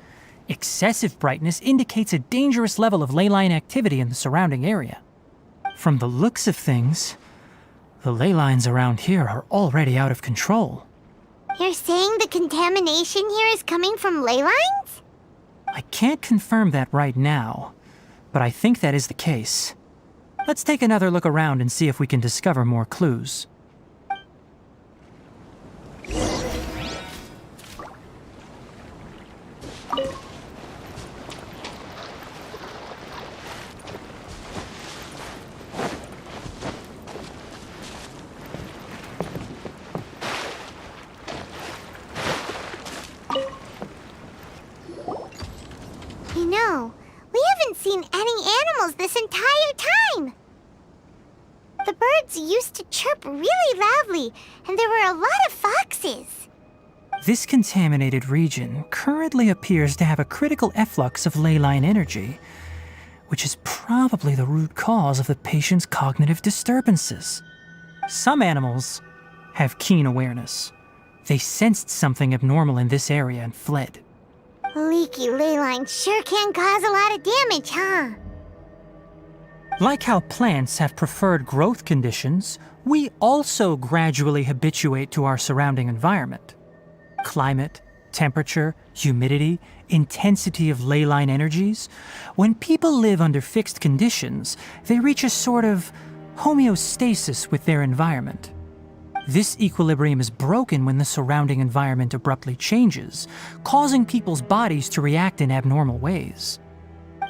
Excessive brightness indicates a dangerous level of ley line activity in the surrounding area. From the looks of things, the ley lines around here are already out of control. You're saying the contamination here is coming from ley lines? I can't confirm that right now, but I think that is the case. Let's take another look around and see if we can discover more clues. You know, we haven't seen any animals this entire time. The birds used to chirp really loudly, and there were a lot of foxes. This contaminated region currently appears to have a critical efflux of ley line energy, which is probably the root cause of the patient's cognitive disturbances. Some animals have keen awareness. They sensed something abnormal in this area and fled. Leaky ley lines sure can cause a lot of damage, huh? Like how plants have preferred growth conditions, we also gradually habituate to our surrounding environment. Climate, temperature, humidity, intensity of ley line energies. When people live under fixed conditions, they reach a sort of homeostasis with their environment. This equilibrium is broken when the surrounding environment abruptly changes, causing people's bodies to react in abnormal ways.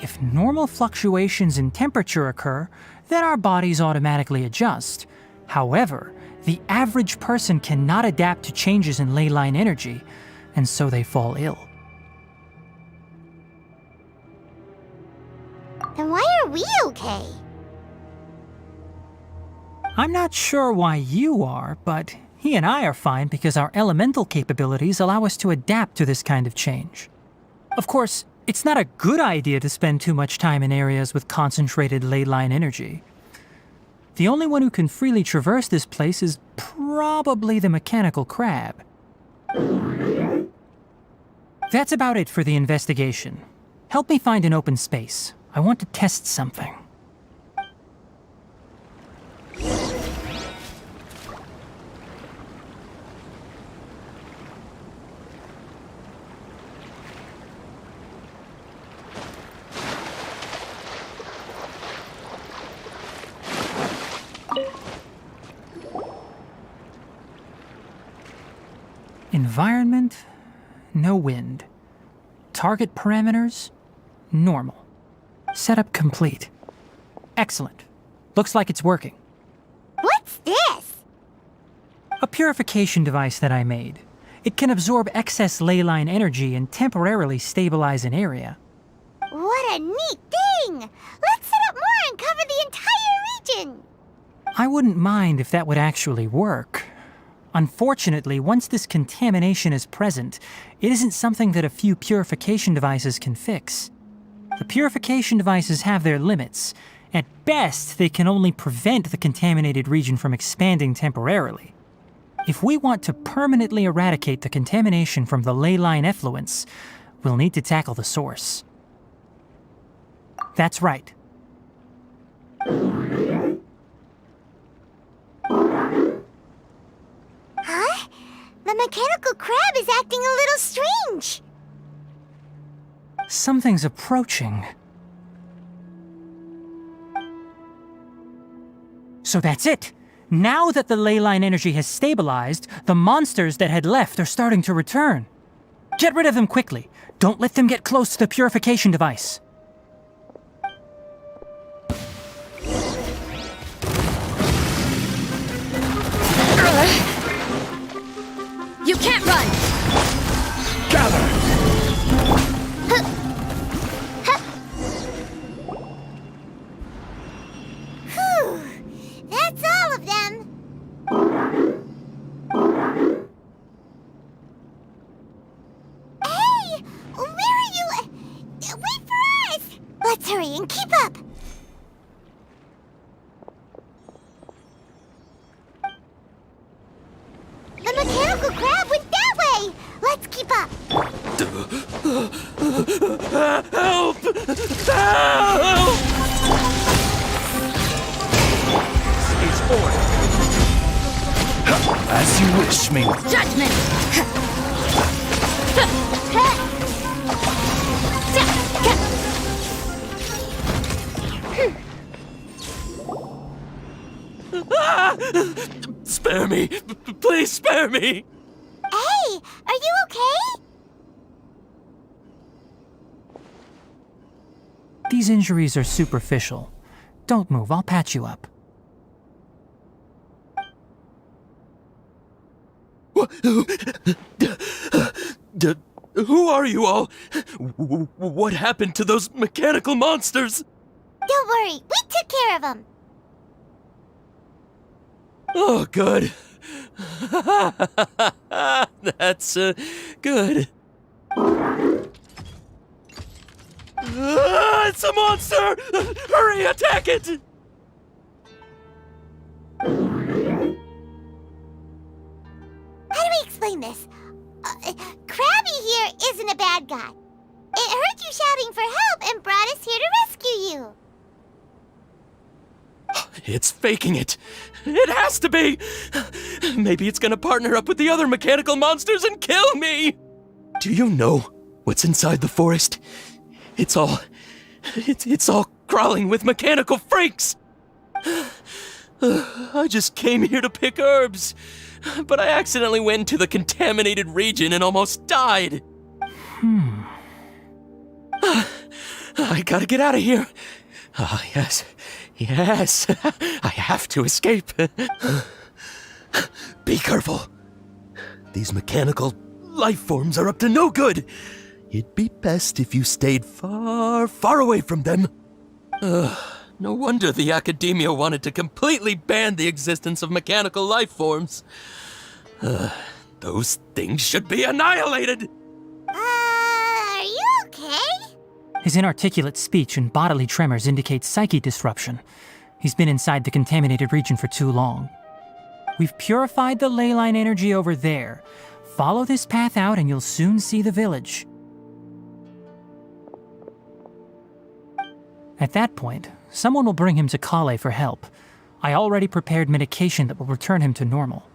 If normal fluctuations in temperature occur, then our bodies automatically adjust. However, the average person cannot adapt to changes in ley line energy, and so they fall ill. Then why are we okay? I'm not sure why you are, but he and I are fine because our elemental capabilities allow us to adapt to this kind of change. Of course, it's not a good idea to spend too much time in areas with concentrated ley line energy. The only one who can freely traverse this place is probably the mechanical crab. That's about it for the investigation. Help me find an open space. I want to test something. Environment, no wind. Target parameters, normal. Setup complete. Excellent. Looks like it's working. What's this? A purification device that I made. It can absorb excess ley line energy and temporarily stabilize an area. What a neat thing! Let's set up more and cover the entire region! I wouldn't mind if that would actually work. Unfortunately, once this contamination is present, it isn't something that a few purification devices can fix. The purification devices have their limits. At best, they can only prevent the contaminated region from expanding temporarily. If we want to permanently eradicate the contamination from the ley line effluents, we'll need to tackle the source. That's right. Huh? The mechanical crab is acting a little strange. Something's approaching. So that's it. Now that the ley line energy has stabilized, the monsters that had left are starting to return. Get rid of them quickly. Don't let them get close to the purification device. You can't run! Gather! Whew! That's all of them! Hey! Where are you? Wait for us! Let's hurry and keep up! The mechanical crab went that way! Let's keep up! Help! Help! It's order. As you wish, me. Judgment! Spare me! Please spare me! Hey! Are you okay? These injuries are superficial. Don't move, I'll patch you up. Who are you all? What happened to those mechanical monsters? Don't worry, we took care of them. Oh, good. That's good. It's a monster! Hurry, attack it! How do we explain this? Krabby here isn't a bad guy. It heard you shouting for help and brought us here to rescue you. It's faking it. It has to be. Maybe it's gonna partner up with the other mechanical monsters and kill me. Do you know what's inside the forest? It's all crawling with mechanical freaks. I just came here to pick herbs, but I accidentally went to the contaminated region and almost died. I gotta get out of here. Ah, yes. Yes. I have to escape. Be careful. These mechanical life forms are up to no good. It'd be best if you stayed far, far away from them. No wonder the academia wanted to completely ban the existence of mechanical life forms. Those things should be annihilated! Are you okay? His inarticulate speech and bodily tremors indicate psyche disruption. He's been inside the contaminated region for too long. We've purified the ley line energy over there. Follow this path out and you'll soon see the village. At that point, someone will bring him to Kale for help. I already prepared medication that will return him to normal.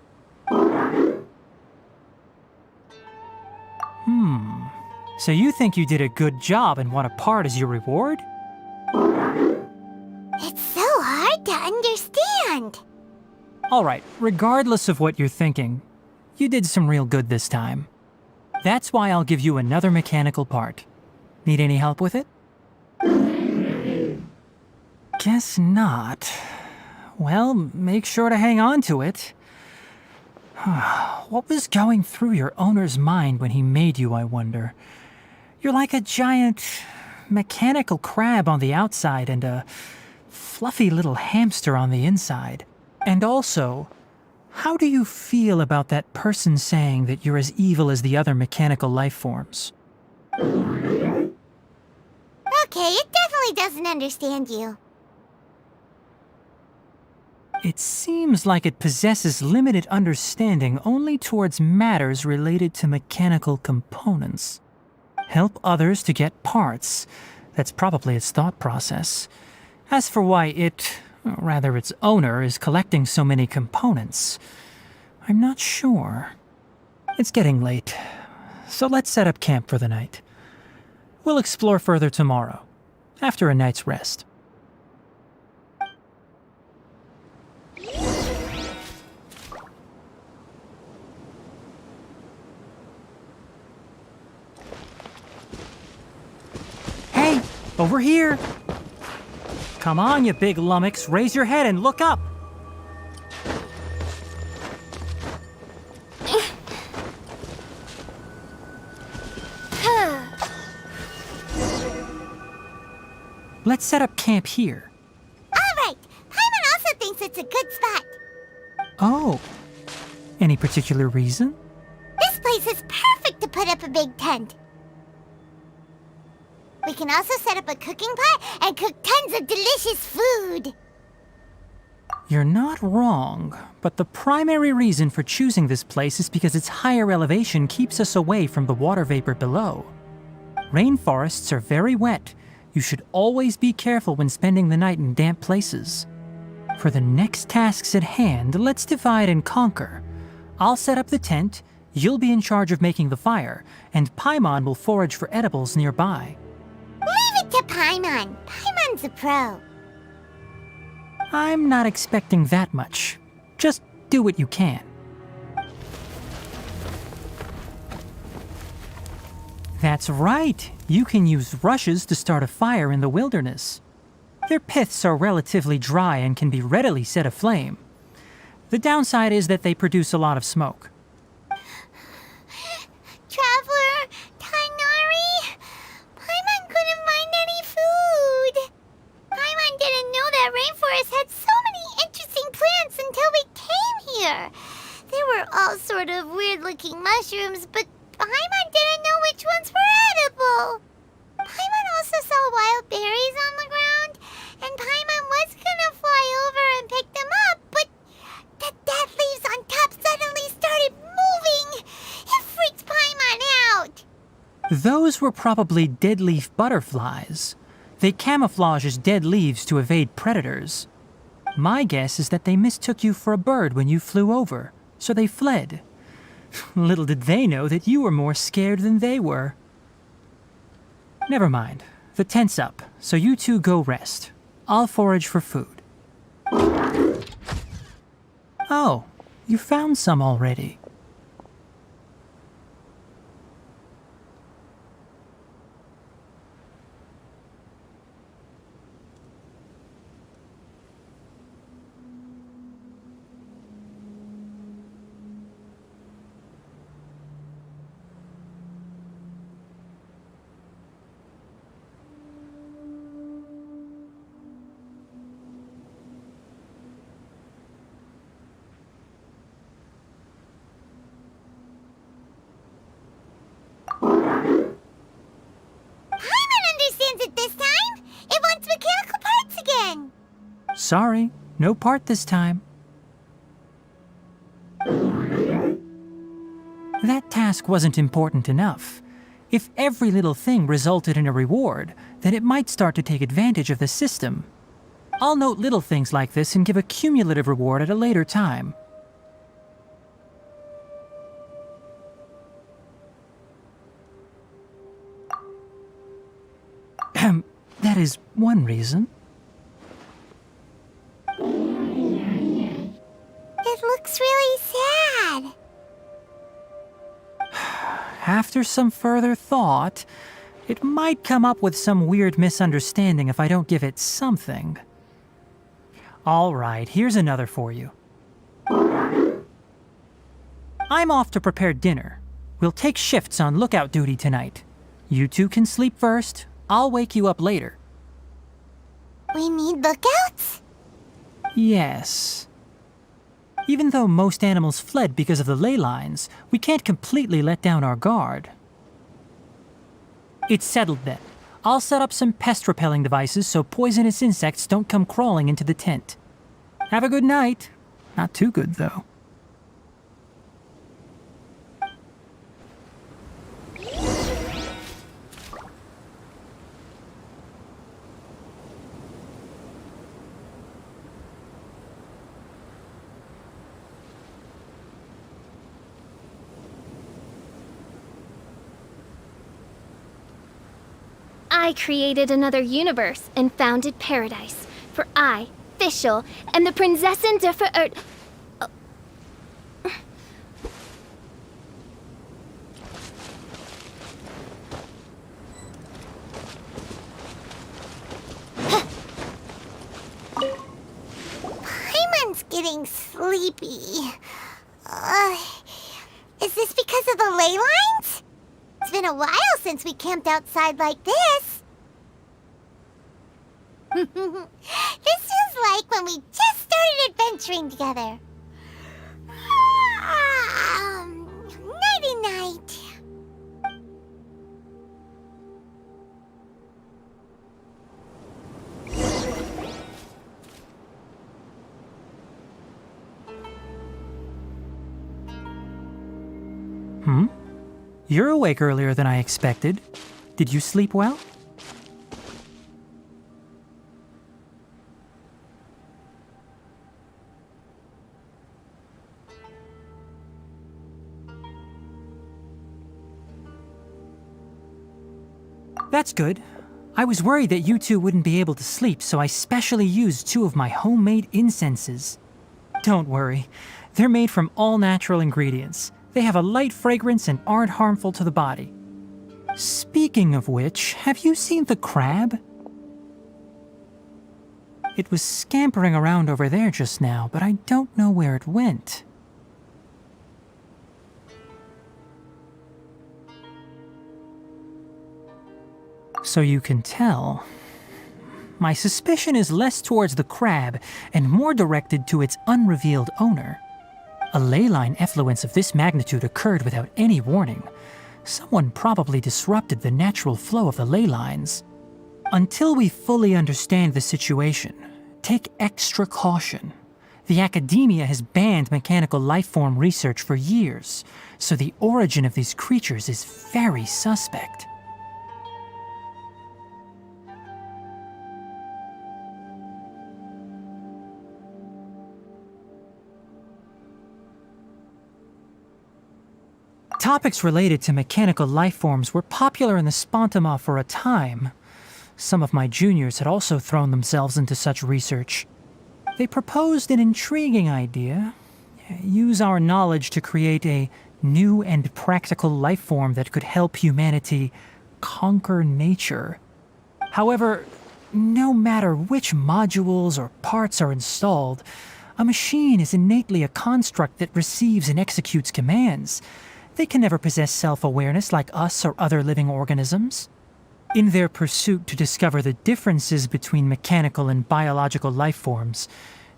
So you think you did a good job and want a part as your reward? It's so hard to understand. Alright, regardless of what you're thinking, you did some real good this time. That's why I'll give you another mechanical part. Need any help with it? Guess not. Well, make sure to hang on to it. What was going through your owner's mind when he made you, I wonder? You're like a giant mechanical crab on the outside and a fluffy little hamster on the inside. And also, how do you feel about that person saying that you're as evil as the other mechanical life forms? Okay, it definitely doesn't understand you. It seems like it possesses limited understanding only towards matters related to mechanical components. Help others to get parts. That's probably its thought process. As for why it, or rather its owner, is collecting so many components, I'm not sure. It's getting late, so let's set up camp for the night. We'll explore further tomorrow, after a night's rest. Hey, over here! Come on, you big lummox, raise your head and look up! Let's set up camp here. Alright, Paimon also thinks it's a good spot. Oh, any particular reason? This place is perfect to put up a big tent. We can also set up a cooking pot and cook tons of delicious food. You're not wrong, but the primary reason for choosing this place is because its higher elevation keeps us away from the water vapor below. Rainforests are very wet. You should always be careful when spending the night in damp places. For the next tasks at hand, let's divide and conquer. I'll set up the tent, you'll be in charge of making the fire, and Paimon will forage for edibles nearby. Leave it to Paimon. Paimon's a pro. I'm not expecting that much. Just do what you can. That's right. You can use rushes to start a fire in the wilderness. Their piths are relatively dry and can be readily set aflame. The downside is that they produce a lot of smoke. Traveler, Tainari, Paimon couldn't find any food. Paimon didn't know that rainforest had so many interesting plants until we came here. They were all sort of weird-looking mushrooms, but Paimon didn't know which ones were edible. Paimon also saw wild berries on the ground, and Paimon was gonna fly over and pick them up, but the dead leaves on top suddenly started moving. It freaked Paimon out. Those were probably dead leaf butterflies. They camouflage as dead leaves to evade predators. My guess is that they mistook you for a bird when you flew over, so they fled. Little did they know that you were more scared than they were. Never mind. The tent's up, so you two go rest. I'll forage for food. Oh, you found some already. Sorry, no part this time. That task wasn't important enough. If every little thing resulted in a reward, then it might start to take advantage of the system. I'll note little things like this and give a cumulative reward at a later time. That is one reason. It looks really sad. After some further thought, it might come up with some weird misunderstanding if I don't give it something. All right, here's another for you. I'm off to prepare dinner. We'll take shifts on lookout duty tonight. You two can sleep first. I'll wake you up later. We need lookouts? Yes. Even though most animals fled because of the ley lines, we can't completely let down our guard. It's settled then. I'll set up some pest-repelling devices so poisonous insects don't come crawling into the tent. Have a good night. Not too good, though. I created another universe and founded paradise, for I, Fischl, am the Prinzessin der Ver... Paimon's getting sleepy. Is this because of the ley lines? It's been a while since we camped outside like this. This feels like when we just started adventuring together. Nighty-night. You're awake earlier than I expected. Did you sleep well? That's good. I was worried that you two wouldn't be able to sleep, so I specially used 2 of my homemade incenses. Don't worry. They're made from all natural ingredients. They have a light fragrance and aren't harmful to the body. Speaking of which, have you seen the crab? It was scampering around over there just now, but I don't know where it went. So you can tell. My suspicion is less towards the crab and more directed to its unrevealed owner. A ley line effluence of this magnitude occurred without any warning. Someone probably disrupted the natural flow of the ley lines. Until we fully understand the situation, take extra caution. The academia has banned mechanical lifeform research for years, so the origin of these creatures is very suspect. Topics related to mechanical lifeforms were popular in the Spontama for a time. Some of my juniors had also thrown themselves into such research. They proposed an intriguing idea. Use our knowledge to create a new and practical lifeform that could help humanity conquer nature. However, no matter which modules or parts are installed, a machine is innately a construct that receives and executes commands. They can never possess self-awareness like us or other living organisms. In their pursuit to discover the differences between mechanical and biological lifeforms,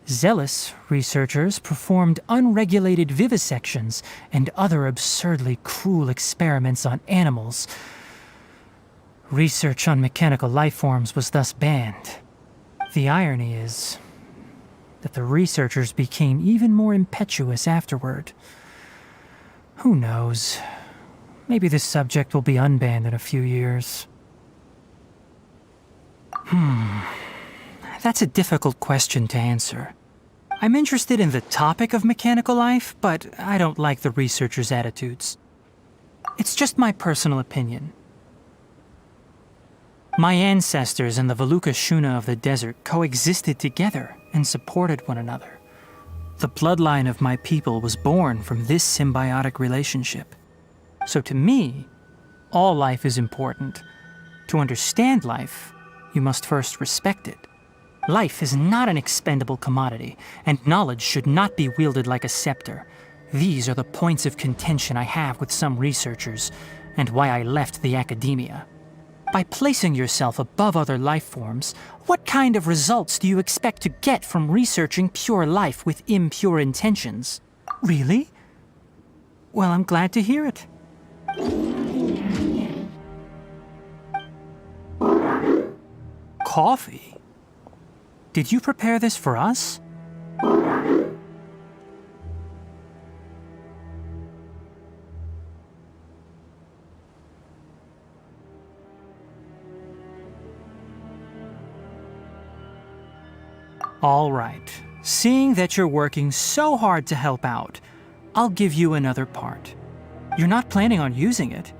zealous researchers performed unregulated vivisections and other absurdly cruel experiments on animals. Research on mechanical lifeforms was thus banned. The irony is, that the researchers became even more impetuous afterward. Who knows? Maybe this subject will be unbanned in a few years. That's a difficult question to answer. I'm interested in the topic of mechanical life, but I don't like the researchers' attitudes. It's just my personal opinion. My ancestors and the Veluca Shuna of the desert coexisted together and supported one another. The bloodline of my people was born from this symbiotic relationship. So to me, all life is important. To understand life, you must first respect it. Life is not an expendable commodity, and knowledge should not be wielded like a scepter. These are the points of contention I have with some researchers, and why I left the academia. By placing yourself above other life forms, what kind of results do you expect to get from researching pure life with impure intentions? Really? Well, I'm glad to hear it. Coffee? Did you prepare this for us? All right. Seeing that you're working so hard to help out, I'll give you another part. You're not planning on using it.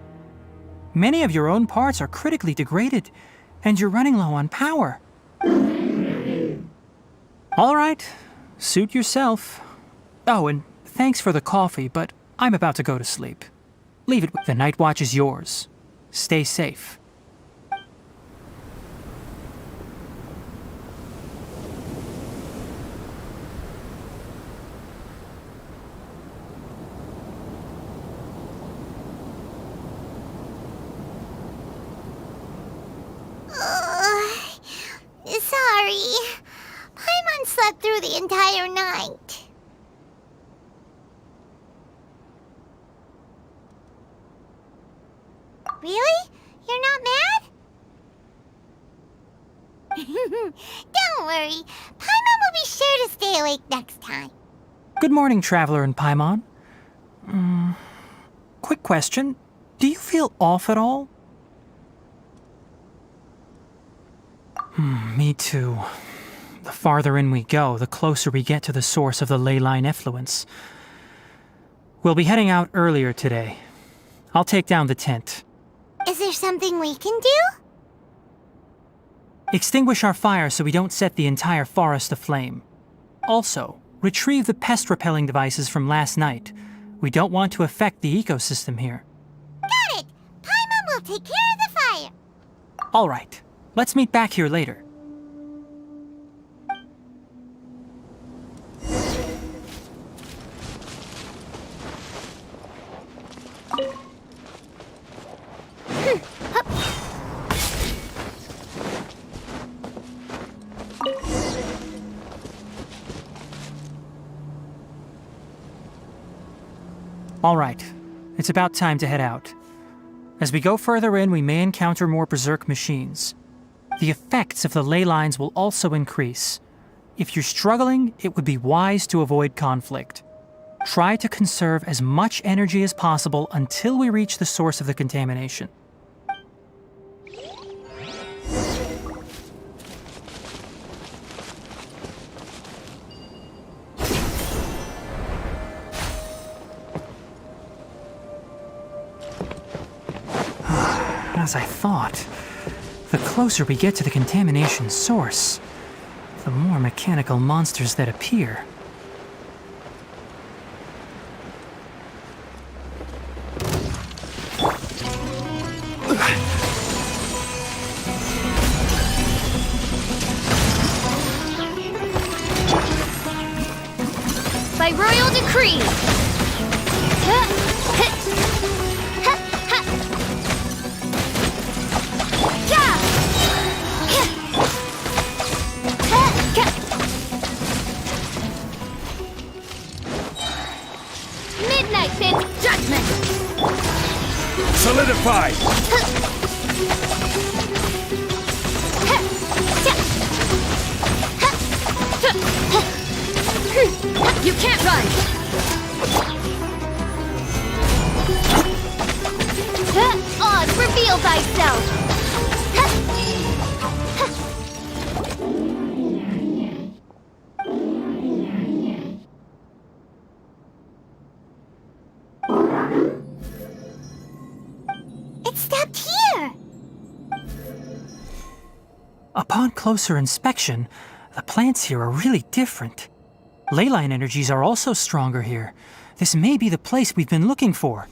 Many of your own parts are critically degraded, and you're running low on power. All right. Suit yourself. Oh, and thanks for the coffee, but I'm about to go to sleep. Leave it. The night watch is yours. Stay safe. Sorry. Paimon slept through the entire night. Really? You're not mad? Don't worry. Paimon will be sure to stay awake next time. Good morning, Traveler and Paimon. Quick question. Do you feel off at all? Me too. The farther in we go, the closer we get to the source of the ley line effluence. We'll be heading out earlier today. I'll take down the tent. Is there something we can do? Extinguish our fire so we don't set the entire forest aflame. Also, retrieve the pest-repelling devices from last night. We don't want to affect the ecosystem here. Got it! Paimon will take care of the fire. All right. Let's meet back here later. All right. It's about time to head out. As we go further in, we may encounter more berserk machines. The effects of the ley lines will also increase. If you're struggling, it would be wise to avoid conflict. Try to conserve as much energy as possible until we reach the source of the contamination. As I thought. The closer we get to the contamination source, the more mechanical monsters that appear. By royal decree! Midnight Pit Judgment! Solidified! You can't run! Oz, reveal thyself! It stopped here! Upon closer inspection, the plants here are really different. Leyline energies are also stronger here. This may be the place we've been looking for.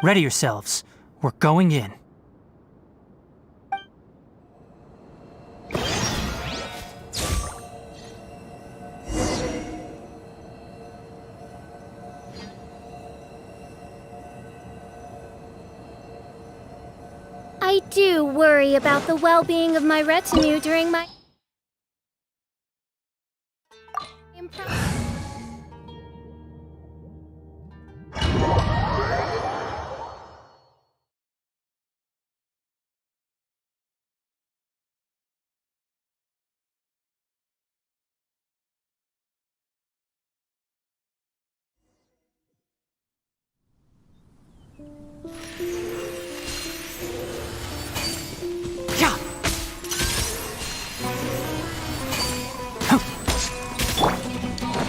Ready yourselves. We're going in. I do worry about the well-being of my retinue during my...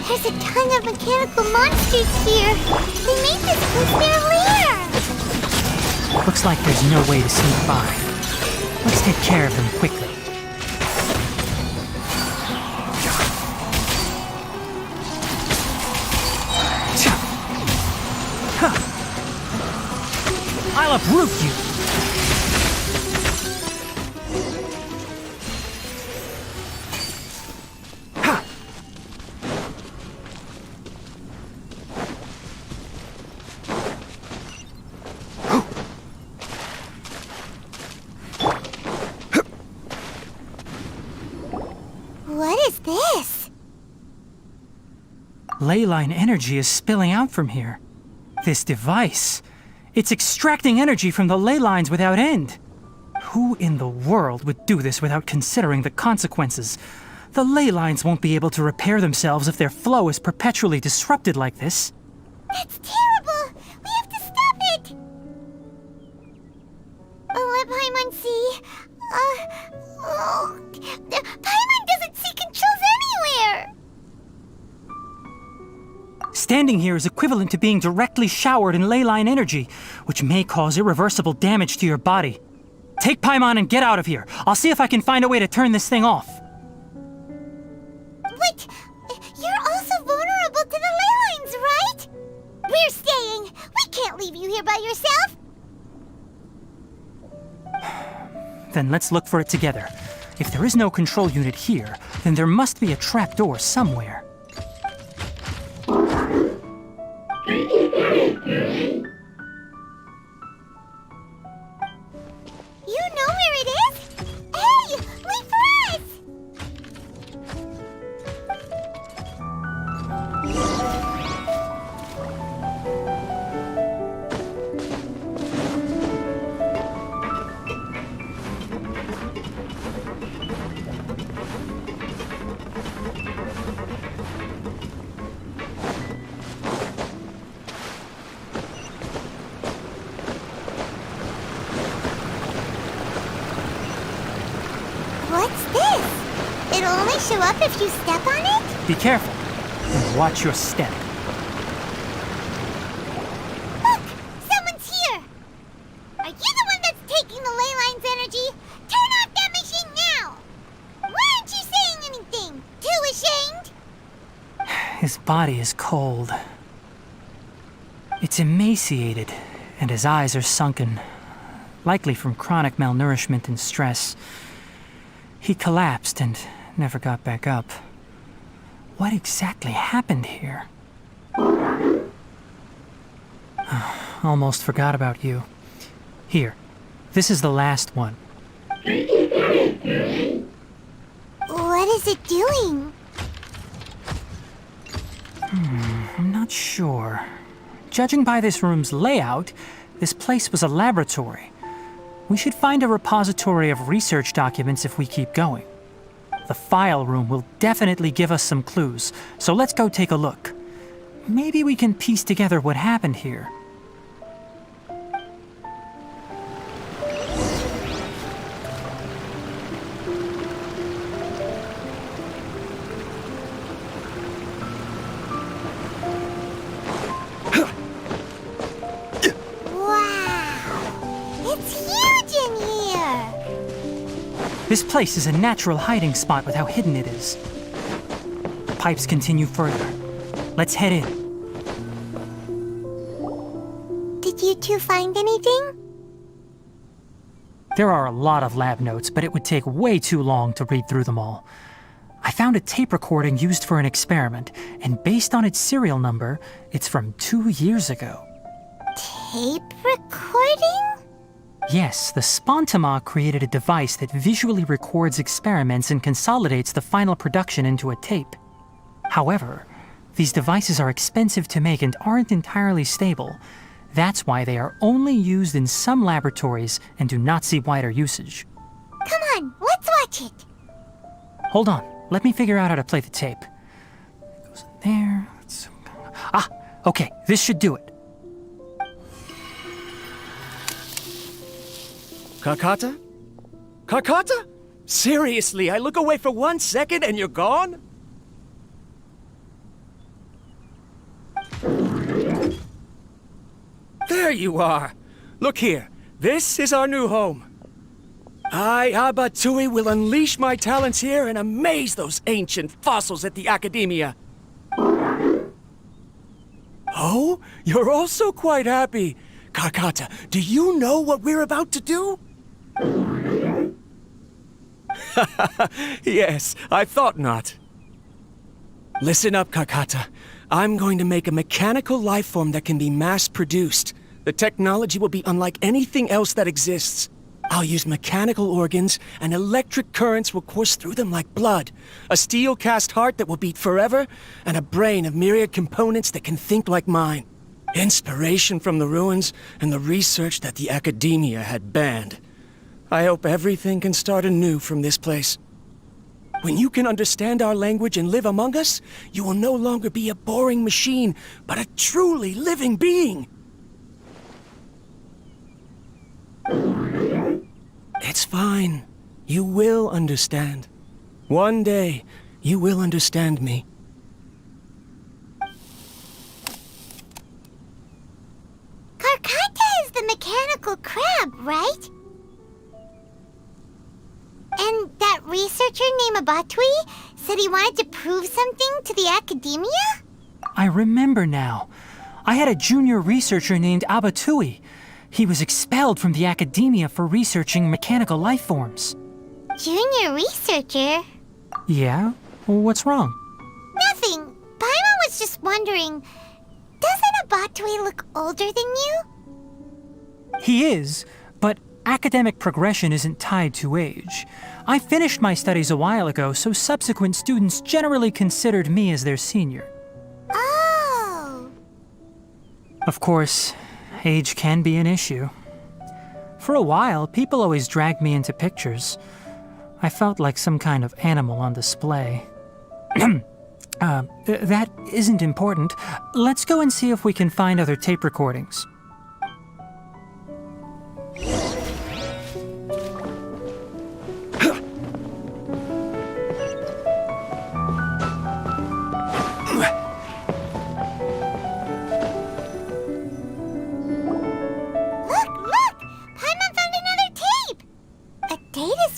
There's a ton of mechanical monsters here. They made this place their lair. Looks like there's no way to sneak by. Let's take care of them quickly. I'll uproot you! What is this? Leyline energy is spilling out from here. This device, it's extracting energy from the ley lines without end. Who in the world would do this without considering the consequences? The ley lines won't be able to repair themselves if their flow is perpetually disrupted like this. That's terrible! We have to stop it! Let Paimon see. Paimon doesn't see controls anywhere! Standing here is equivalent to being directly showered in leyline energy, which may cause irreversible damage to your body. Take Paimon and get out of here. I'll see if I can find a way to turn this thing off. Wait! You're also vulnerable to the ley lines, right? We're staying! We can't leave you here by yourself! Then let's look for it together. If there is no control unit here, then there must be a trapdoor somewhere. You know where it is? Hey! Wait for us! What's this? It'll only show up if you step on it? Be careful, and watch your step. Look! Someone's here! Are you the one that's taking the ley line's energy? Turn off that machine now! Why aren't you saying anything? Too ashamed? His body is cold. It's emaciated, and his eyes are sunken, likely from chronic malnourishment and stress. He collapsed and never got back up. What exactly happened here? Almost forgot about you. Here, this is the last one. What is it doing? I'm not sure. Judging by this room's layout, this place was a laboratory. We should find a repository of research documents if we keep going. The file room will definitely give us some clues, so let's go take a look. Maybe we can piece together what happened here. This place is a natural hiding spot with how hidden it is. The pipes continue further. Let's head in. Did you two find anything? There are a lot of lab notes, but it would take way too long to read through them all. I found a tape recording used for an experiment, and based on its serial number, it's from 2 years ago. Tape recording? Yes, the Spontama created a device that visually records experiments and consolidates the final production into a tape. However, these devices are expensive to make and aren't entirely stable. That's why they are only used in some laboratories and do not see wider usage. Come on, let's watch it. Hold on, let me figure out how to play the tape. It goes in there. Okay, this should do it. Kakata? Kakata? Seriously, I look away for 1 second and you're gone? There you are. Look here. This is our new home. I, Abatui, will unleash my talents here and amaze those ancient fossils at the Academia. Oh, you're also quite happy. Kakata, do you know what we're about to do? Yes, I thought not. Listen up, Kakata. I'm going to make a mechanical life form that can be mass-produced. The technology will be unlike anything else that exists. I'll use mechanical organs, and electric currents will course through them like blood. A steel-cast heart that will beat forever, and a brain of myriad components that can think like mine. Inspiration from the ruins and the research that the Academia had banned. I hope everything can start anew from this place. When you can understand our language and live among us, you will no longer be a boring machine, but a truly living being. It's fine. You will understand. One day, you will understand me. Karkata is the mechanical crab, right? And that researcher named Abatui said he wanted to prove something to the Academia? I remember now. I had a junior researcher named Abatui. He was expelled from the Academia for researching mechanical life forms. Junior researcher? Yeah? What's wrong? Nothing. Paimon was just wondering, doesn't Abatui look older than you? He is, but academic progression isn't tied to age. I finished my studies a while ago, so subsequent students generally considered me as their senior. Oh! Of course, age can be an issue. For a while, people always dragged me into pictures. I felt like some kind of animal on display. That isn't important. Let's go and see if we can find other tape recordings.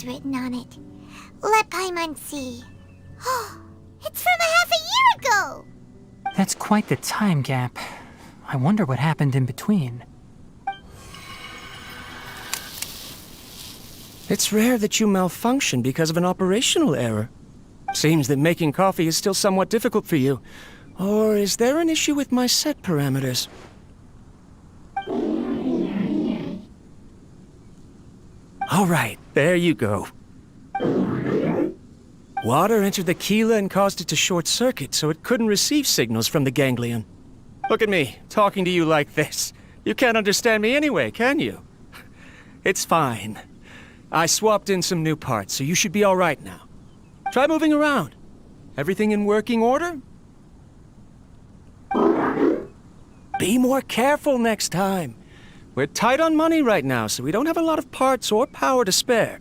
Written on it. Let Paimon see. Oh, it's from a half a year ago! That's quite the time gap. I wonder what happened in between. It's rare that you malfunction because of an operational error. Seems that making coffee is still somewhat difficult for you. Or is there an issue with my set parameters? All right, there you go. Water entered the chela and caused it to short circuit, so it couldn't receive signals from the ganglion. Look at me, talking to you like this. You can't understand me anyway, can you? It's fine. I swapped in some new parts, so you should be all right now. Try moving around. Everything in working order? Be more careful next time. We're tight on money right now, so we don't have a lot of parts or power to spare.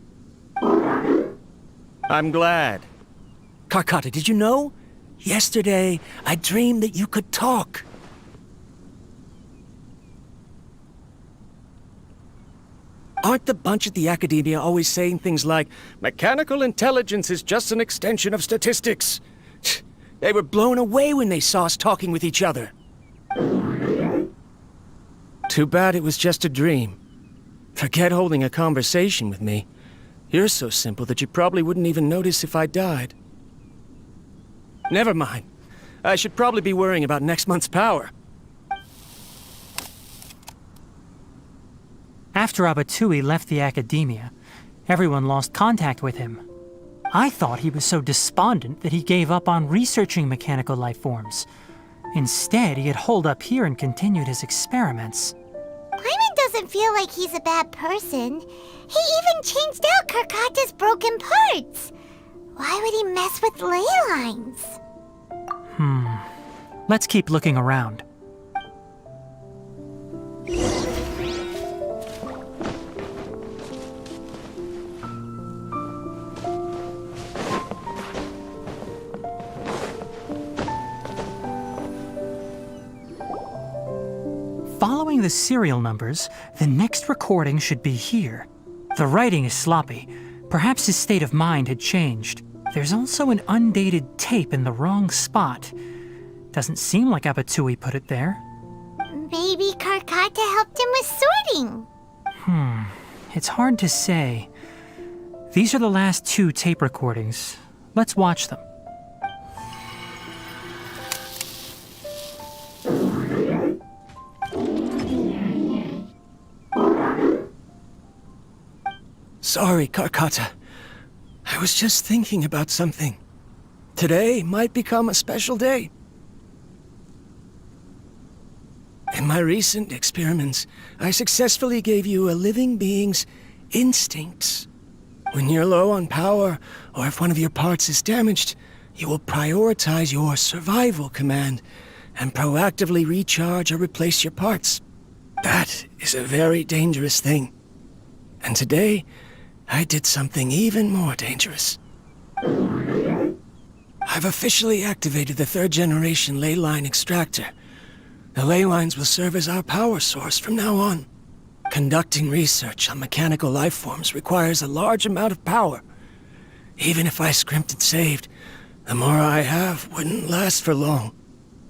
I'm glad. Carcotta, did you know? Yesterday, I dreamed that you could talk. Aren't the bunch at the Academia always saying things like, mechanical intelligence is just an extension of statistics? They were blown away when they saw us talking with each other. Too bad it was just a dream. Forget holding a conversation with me. You're so simple that you probably wouldn't even notice if I died. Never mind. I should probably be worrying about next month's power. After Abatui left the Academia, everyone lost contact with him. I thought he was so despondent that he gave up on researching mechanical life forms. Instead, he had holed up here and continued his experiments. Paimon doesn't feel like he's a bad person. He even changed out Carcotta's broken parts. Why would he mess with ley lines? Let's keep looking around. Following the serial numbers, the next recording should be here. The writing is sloppy. Perhaps his state of mind had changed. There's also an undated tape in the wrong spot. Doesn't seem like Abatui put it there. Maybe Carcotta helped him with sorting. It's hard to say. These are the last 2 tape recordings. Let's watch them. Sorry, Carcotta. I was just thinking about something. Today might become a special day. In my recent experiments, I successfully gave you a living being's instincts. When you're low on power, or if one of your parts is damaged, you will prioritize your survival command and proactively recharge or replace your parts. That is a very dangerous thing. And today, I did something even more dangerous. I've officially activated the 3rd generation ley line extractor. The ley lines will serve as our power source from now on. Conducting research on mechanical life forms requires a large amount of power. Even if I scrimped and saved, the more I have wouldn't last for long.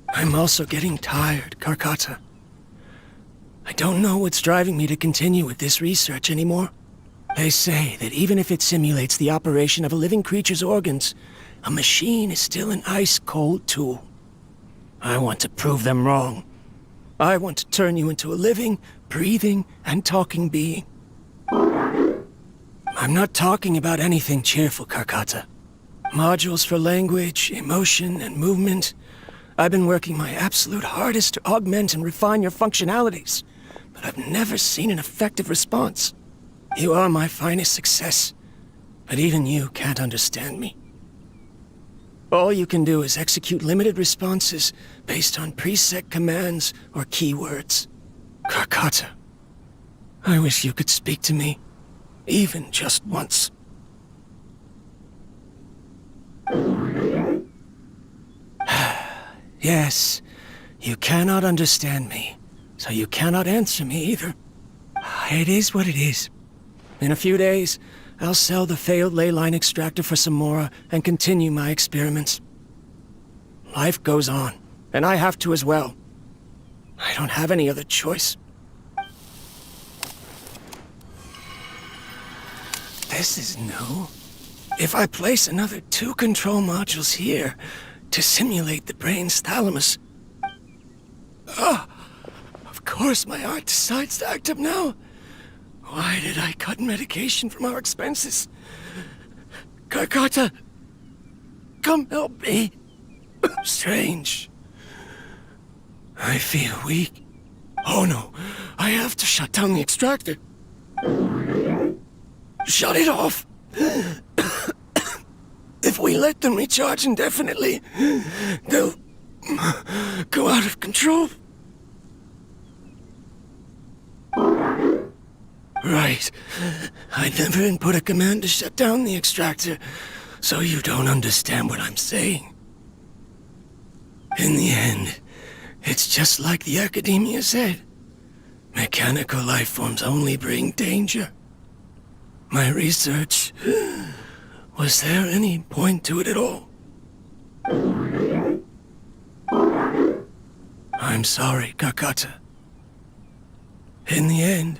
I'm also getting tired, Carcotta. I don't know what's driving me to continue with this research anymore. They say that even if it simulates the operation of a living creature's organs, a machine is still an ice-cold tool. I want to prove them wrong. I want to turn you into a living, breathing, and talking being. I'm not talking about anything cheerful, Carcotta. Modules for language, emotion, and movement. I've been working my absolute hardest to augment and refine your functionalities, but I've never seen an effective response. You are my finest success, but even you can't understand me. All you can do is execute limited responses based on preset commands or keywords. Carcotta, I wish you could speak to me, even just once. Yes, you cannot understand me, so you cannot answer me either. It is what it is. In a few days, I'll sell the failed ley line extractor for some more and continue my experiments. Life goes on, and I have to as well. I don't have any other choice. This is new. If I place another 2 control modules here to simulate the brain's thalamus... Of course my heart decides to act up now. Why did I cut medication from our expenses? Carcotta, come help me. Strange. I feel weak. Oh no, I have to shut down the extractor. Shut it off. If we let them recharge indefinitely, they'll go out of control. Right. I never input a command to shut down the extractor, so you don't understand what I'm saying. In the end, it's just like the academia said. Mechanical life forms only bring danger. My research... Was there any point to it at all? I'm sorry, Kakata. In the end,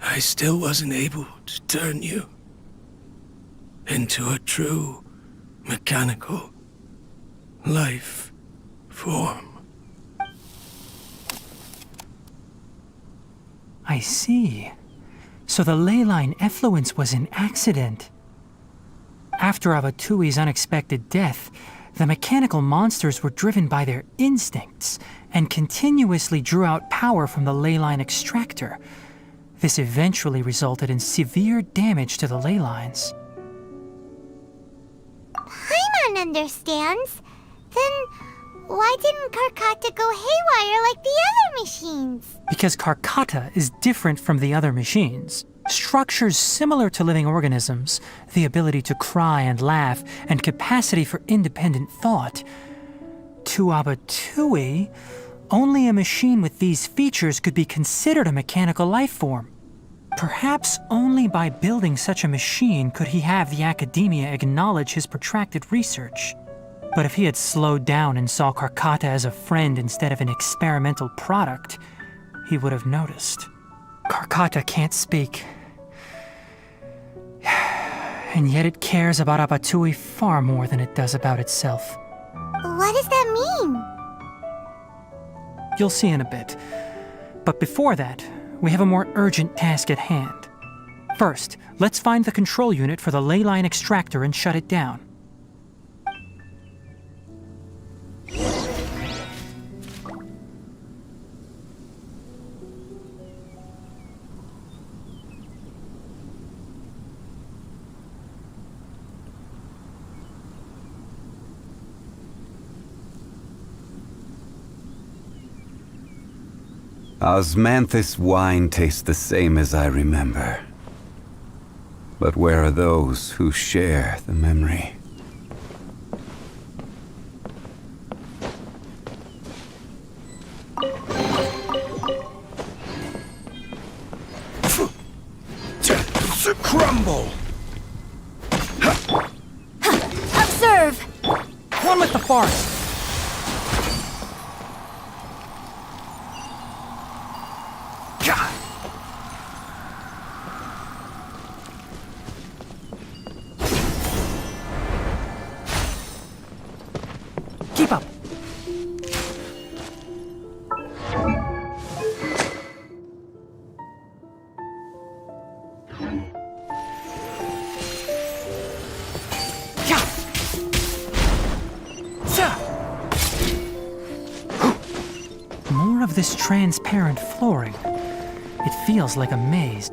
I still wasn't able to turn you into a true mechanical life form. I see. So the ley line effluence was an accident. After Abatui's unexpected death, the mechanical monsters were driven by their instincts and continuously drew out power from the ley line extractor. This eventually resulted in severe damage to the ley lines. Paimon understands. Then why didn't Karkata go haywire like the other machines? Because Karkata is different from the other machines. Structures similar to living organisms, the ability to cry and laugh, and capacity for independent thought. To Abatui, only a machine with these features could be considered a mechanical life form. Perhaps only by building such a machine could he have the academia acknowledge his protracted research. But if he had slowed down and saw Karkata as a friend instead of an experimental product, he would have noticed. Karkata can't speak. And yet it cares about Abatui far more than it does about itself. What does that mean? You'll see in a bit. But before that, we have a more urgent task at hand. First, let's find the control unit for the ley line extractor and shut it down. Osmanthus wine tastes the same as I remember. But where are those who share the memory? Crumble! Observe! One with the forest! Keep up! More of this transparent flooring. It feels like a maze.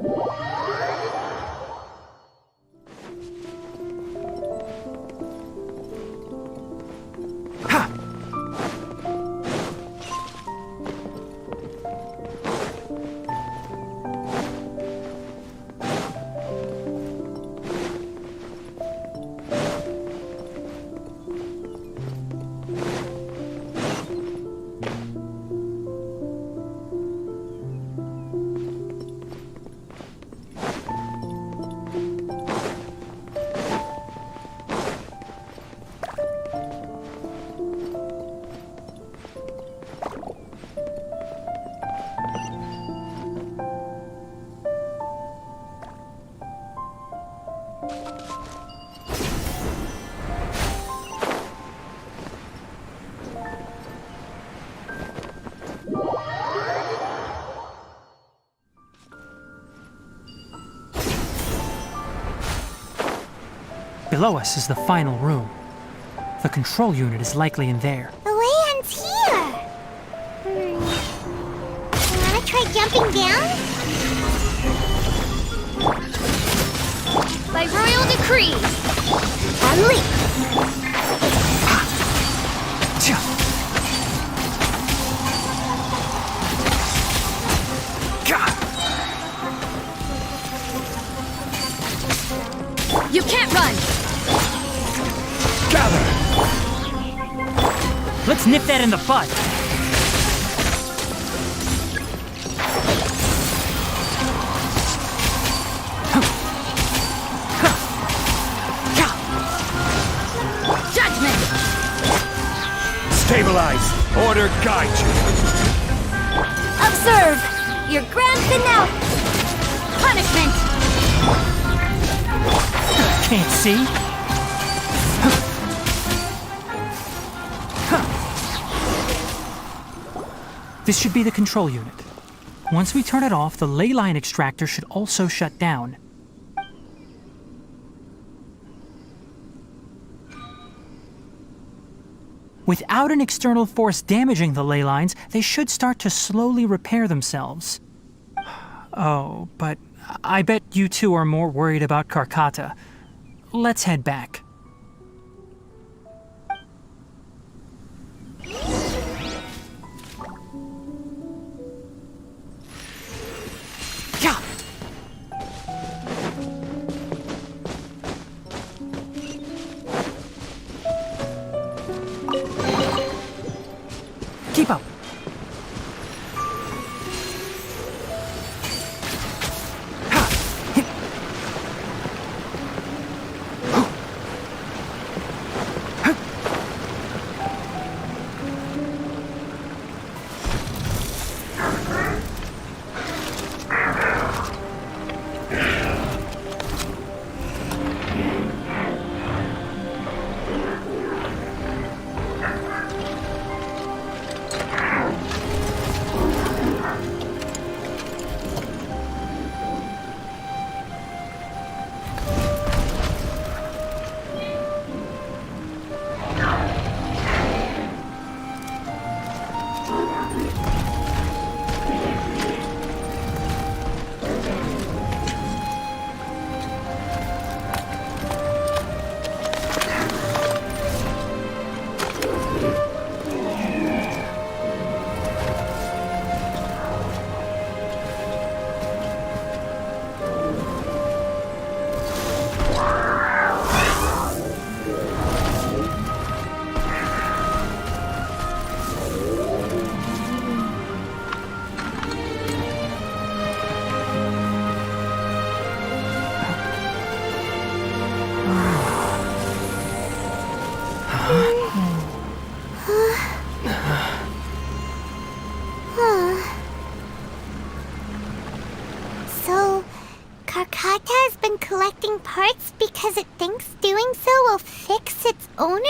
Below us is the final room. The control unit is likely in there. The way ends here. Wanna try jumping down? by royal decree. And leap. You can't run. Gather. Let's nip that in the bud. Judgment. Stabilize. Order guide you. Observe your grand finale. Punishment. Can't see? This should be the control unit. Once we turn it off, the ley line extractor should also shut down. Without an external force damaging the ley lines, they should start to slowly repair themselves. Oh, but I bet you two are more worried about Karkata. Let's head back. Keep up. So, Karkata has been collecting parts because it thinks doing so will fix its owner?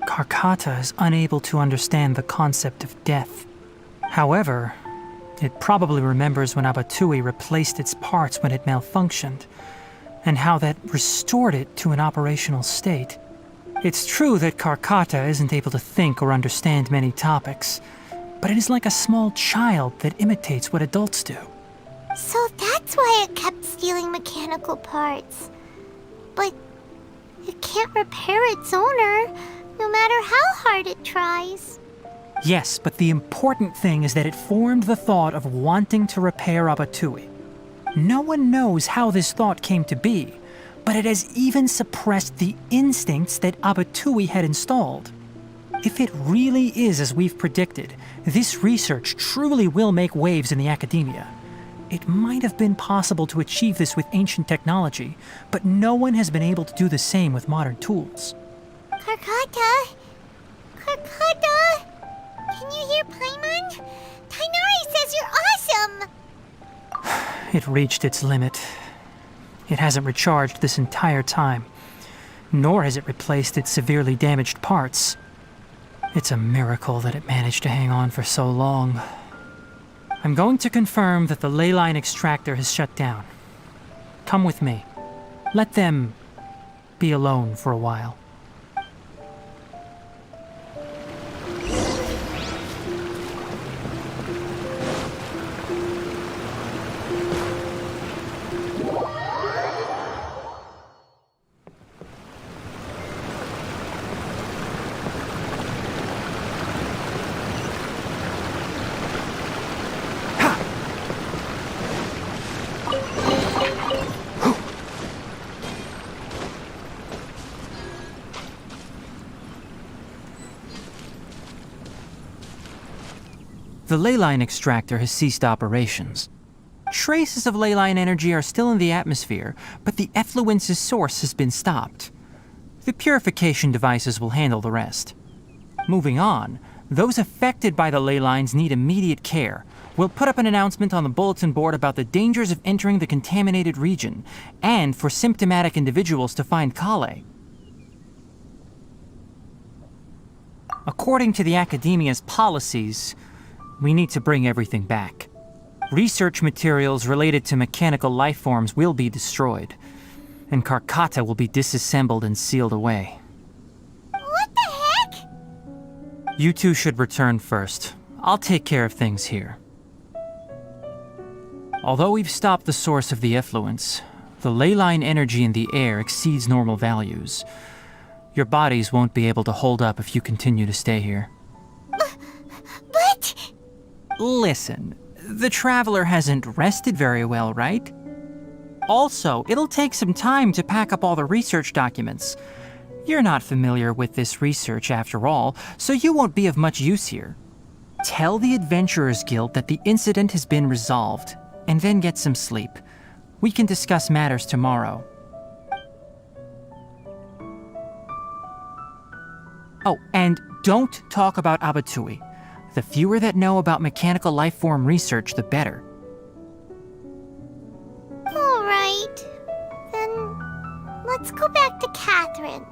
Karkata is unable to understand the concept of death. However, it probably remembers when Abatui replaced its parts when it malfunctioned, and how that restored it to an operational state. It's true that Karkata isn't able to think or understand many topics, but it is like a small child that imitates what adults do. So that's why it kept stealing mechanical parts. But it can't repair its owner, no matter how hard it tries. Yes, but the important thing is that it formed the thought of wanting to repair Abatui. No one knows how this thought came to be, but it has even suppressed the instincts that Abatui had installed. If it really is as we've predicted, this research truly will make waves in the academia. It might have been possible to achieve this with ancient technology, but no one has been able to do the same with modern tools. Karkata? Karkata? Can you hear Paimon? Tainari says you're awesome! It reached its limit. It hasn't recharged this entire time, nor has it replaced its severely damaged parts. It's a miracle that it managed to hang on for so long. I'm going to confirm that the ley line extractor has shut down. Come with me. Let them be alone for a while. the leyline extractor has ceased operations. Traces of leyline energy are still in the atmosphere, but the effluence's source has been stopped. The purification devices will handle the rest. Moving on, those affected by the ley lines need immediate care. We'll put up an announcement on the bulletin board about the dangers of entering the contaminated region, and for symptomatic individuals to find Kale. According to the Academia's policies, we need to bring everything back. Research materials related to mechanical life forms will be destroyed, and Karkata will be disassembled and sealed away. What the heck? You two should return first. I'll take care of things here. Although we've stopped the source of the effluence, the leyline energy in the air exceeds normal values. Your bodies won't be able to hold up if you continue to stay here. But... Listen, the Traveler hasn't rested very well, right? Also, it'll take some time to pack up all the research documents. You're not familiar with this research after all, so you won't be of much use here. Tell the Adventurers Guild that the incident has been resolved, and then get some sleep. We can discuss matters tomorrow. Oh, and don't talk about Abatui. The fewer that know about mechanical life form research, the better. All right. Then let's go back to Catherine.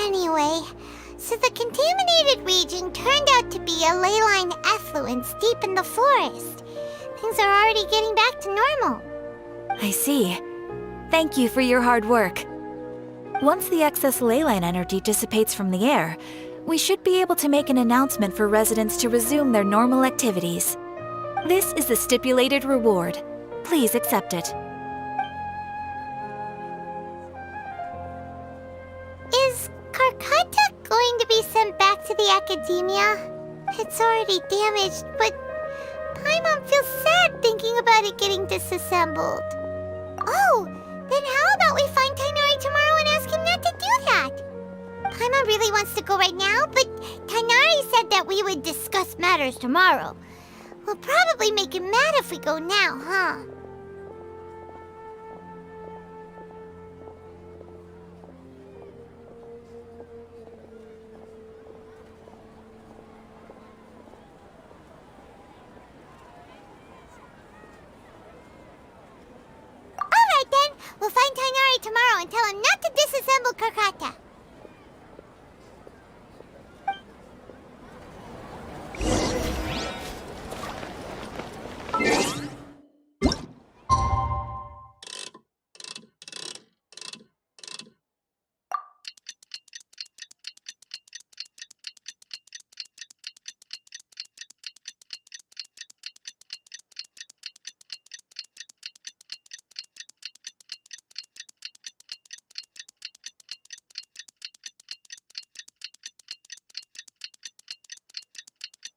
Anyway, so the contaminated region turned out to be a leyline effluence deep in the forest. Things are already getting back to normal. I see. Thank you for your hard work. Once the excess leyline energy dissipates from the air, we should be able to make an announcement for residents to resume their normal activities. This is the stipulated reward. Please accept it. Is Karkata going to be sent back to the Academia? It's already damaged, but Paimon feels sad thinking about it getting disassembled. Oh, then how about we find Tighnari tomorrow and ask him not to do that? Paimon really wants to go right now, but Tighnari said that we would discuss matters tomorrow. We'll probably make him mad if we go now, huh? Alright then, we'll find Tighnari tomorrow and tell him not to disassemble Karkata.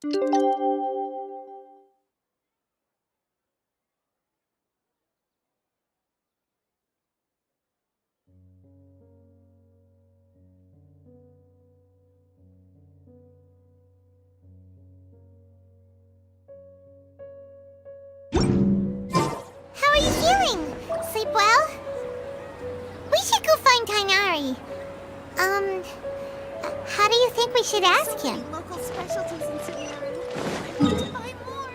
How are you feeling? Sleep well? We should go find Kainari. How do you think we should ask him? Local specialties in Sumeru. I want to buy more.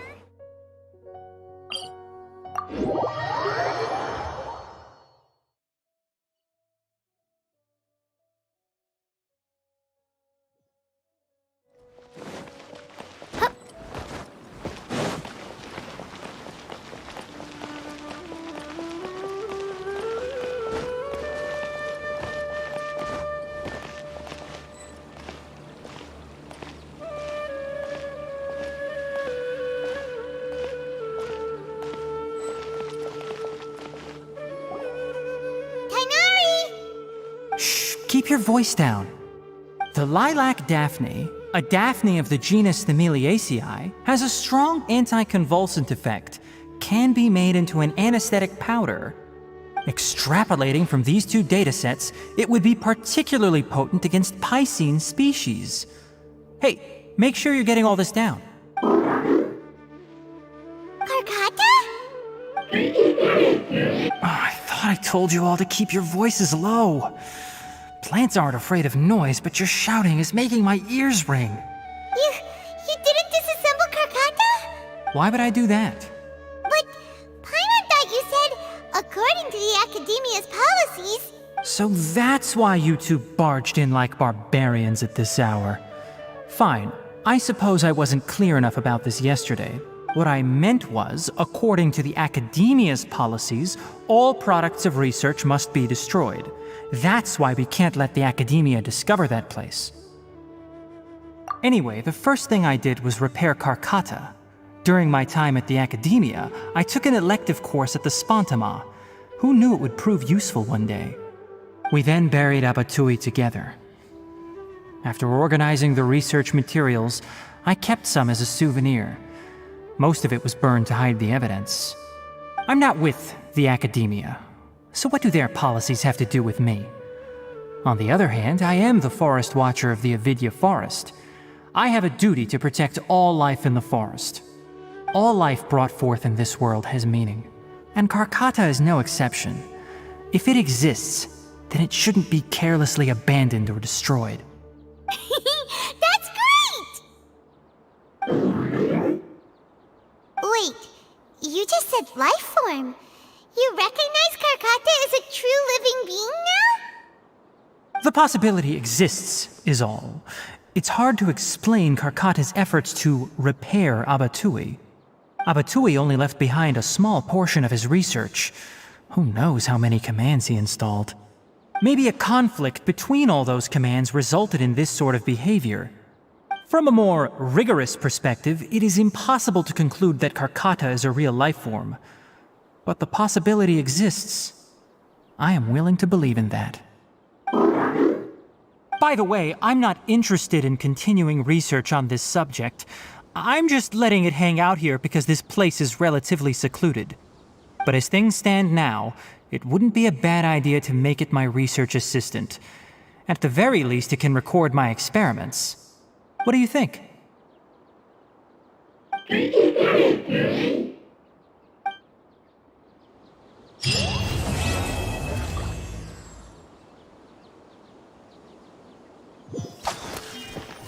Keep your voice down. The lilac daphne, a daphne of the genus Thameliaceae, has a strong anticonvulsant effect, can be made into an anesthetic powder. Extrapolating from these two datasets, it would be particularly potent against Piscine species. Hey, make sure you're getting all this down. Karkata? I thought I told you all to keep your voices low. Plants aren't afraid of noise, but your shouting is making my ears ring. You didn't disassemble Karkata? Why would I do that? But Paimon thought you said, according to the Academia's policies... So that's why you two barged in like barbarians at this hour. Fine, I suppose I wasn't clear enough about this yesterday. What I meant was, according to the Academia's policies, all products of research must be destroyed. That's why we can't let the Academia discover that place. Anyway, the first thing I did was repair Karkata. During my time at the Academia, I took an elective course at the Spontama. Who knew it would prove useful one day? We then buried Abatui together. After organizing the research materials, I kept some as a souvenir. Most of it was burned to hide the evidence. I'm not with the Academia, so what do their policies have to do with me? On the other hand, I am the Forest Watcher of the Avidya Forest. I have a duty to protect all life in the forest. All life brought forth in this world has meaning, and Karkata is no exception. If it exists, then it shouldn't be carelessly abandoned or destroyed. That's great! Wait, you just said life form. You recognize Karkata as a true living being now? The possibility exists, is all. It's hard to explain Karkata's efforts to repair Abatui. Abatui only left behind a small portion of his research. Who knows how many commands he installed? Maybe a conflict between all those commands resulted in this sort of behavior. From a more rigorous perspective, it is impossible to conclude that Karkata is a real life form. But the possibility exists. I am willing to believe in that. By the way, I'm not interested in continuing research on this subject. I'm just letting it hang out here because this place is relatively secluded. But as things stand now, it wouldn't be a bad idea to make it my research assistant. At the very least, it can record my experiments. What do you think?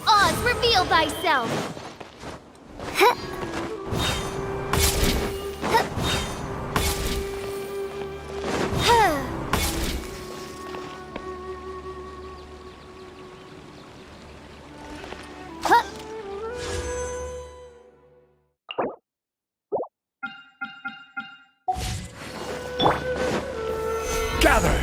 Oz, reveal thyself! Gather!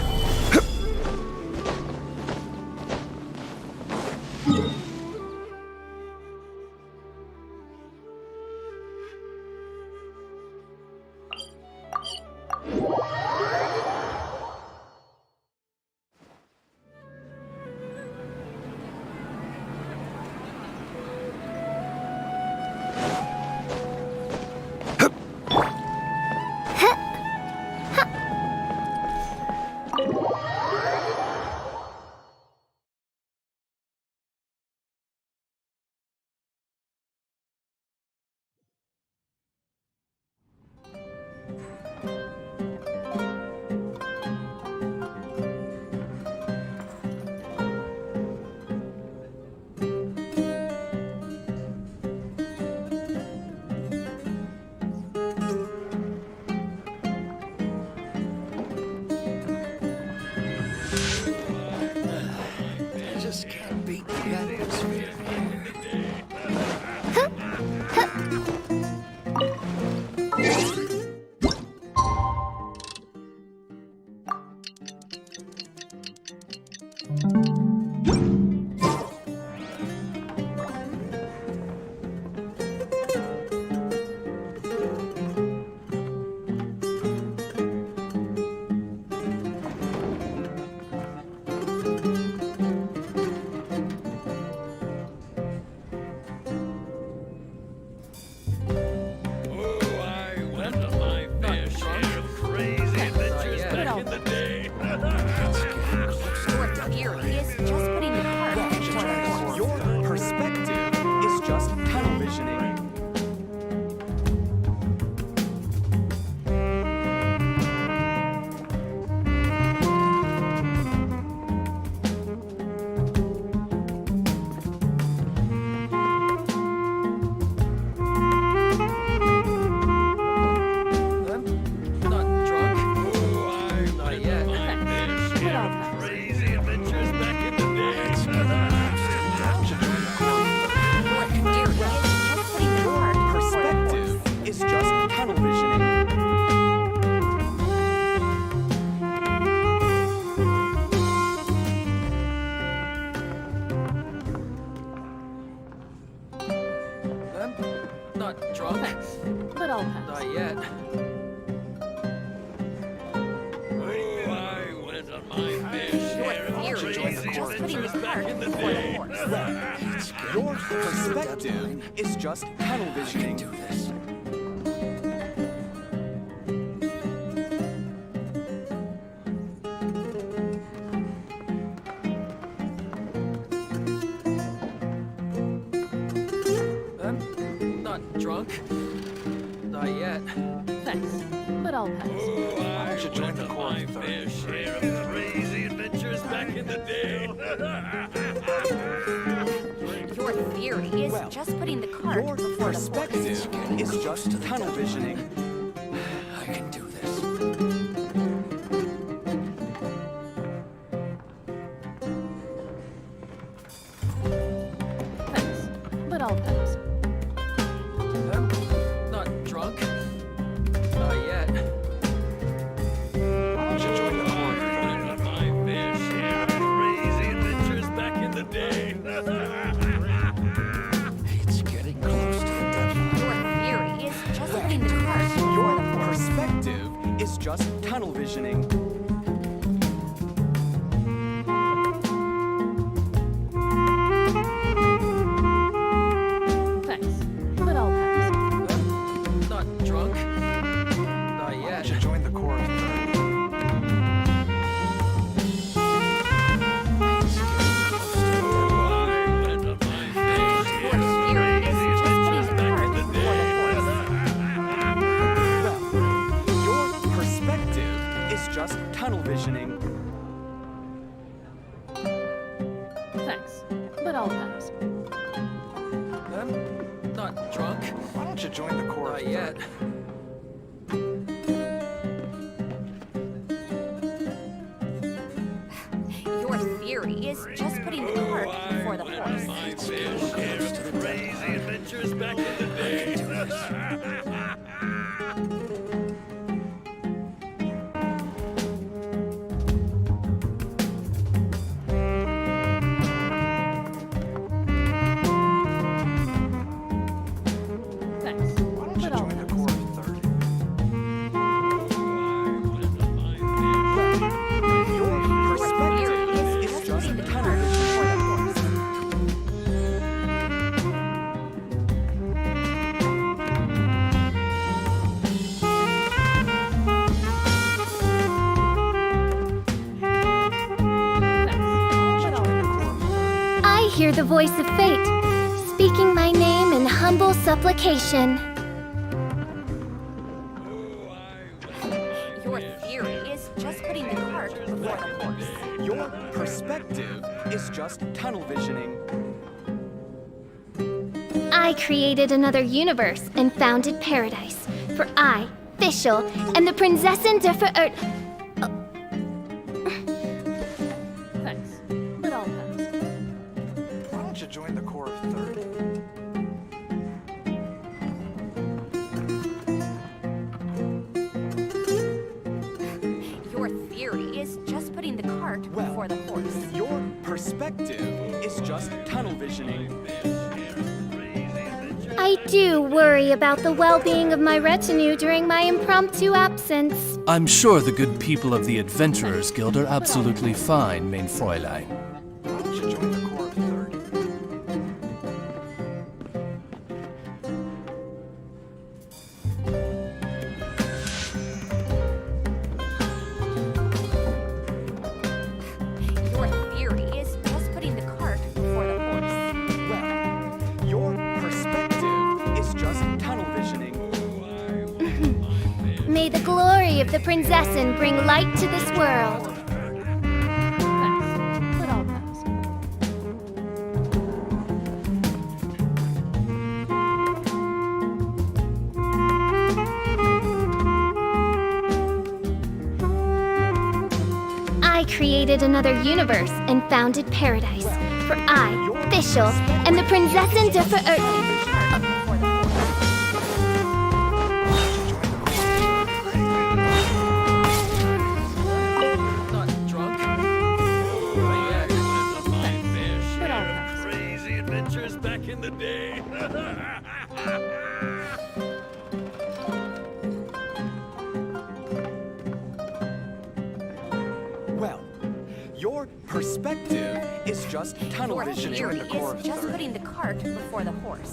Your perspective is just tunnel visioning. Do this. I'm not drunk. Not yet. Thanks, but I'll pass. Why don't you join the chorus? Fair share of crazy adventures back in the day. Your theory is just putting the cart Your before the perspective horse. is just tunnel visioning. I can do this. Thanks, but I'll pass. I'm not drunk. Not yet. Why don't you join the chorus? My fair share of crazy adventures back in the day. It's getting close to the deadline. Your theory is just putting the cart before Your the horse. perspective is just tunnel visioning. Thanks, but I'll pass. I'm not drunk. Not Why yet. don't you join the chorus? Your perspective is just tunnel visioning. Thanks, but I'll pass. I'm not drunk. Why don't you join the chorus? Not yet. Your theory is just putting the cart before the horse. My fair share of crazy adventures back in the day. Thanks, Why don't you but I'll join the pass. chorus third? Your perspective is just tunnel visioning. I hear the voice of fate, speaking my name in humble supplication. Your theory is just putting the cart before the horse. Your perspective is just tunnel visioning. I created another universe and founded paradise, for I, Fischl, am the Prinzessin der Verirrt. Thanks, but I'll pass. Why don't you join the chorus third? Your theory is just putting putting the cart before the horse. Your perspective is just tunnel visioning. I do worry about the well-being of my retinue during my impromptu absence. I'm sure the good people of the Adventurers Guild are absolutely fine, mein Fräulein. Your theory is just putting the cart before the horse. Well, your perspective is just tunnel visioning. May the glory of the Prinzessin bring light to this world. I created another universe and founded paradise for I, Fischl, and the Prinzessin Crazy adventures back in the day. Well, your perspective is just tunnel Your visioning theory in the core is of just third. putting the cart before the horse.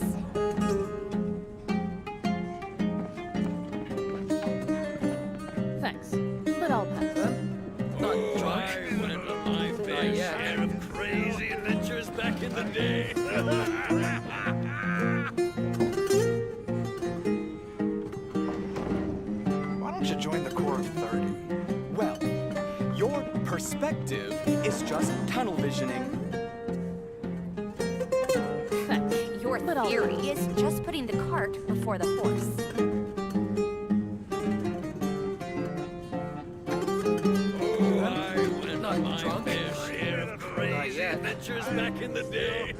Thanks, but I'll pass. Not drunk. I went on my fair share of crazy adventures back in the day. Why don't you join the core of 30? Well, your perspective is just tunnel visioning. Your theory is just putting the cart before the horse. I went on my fair share of crazy adventures back in the day.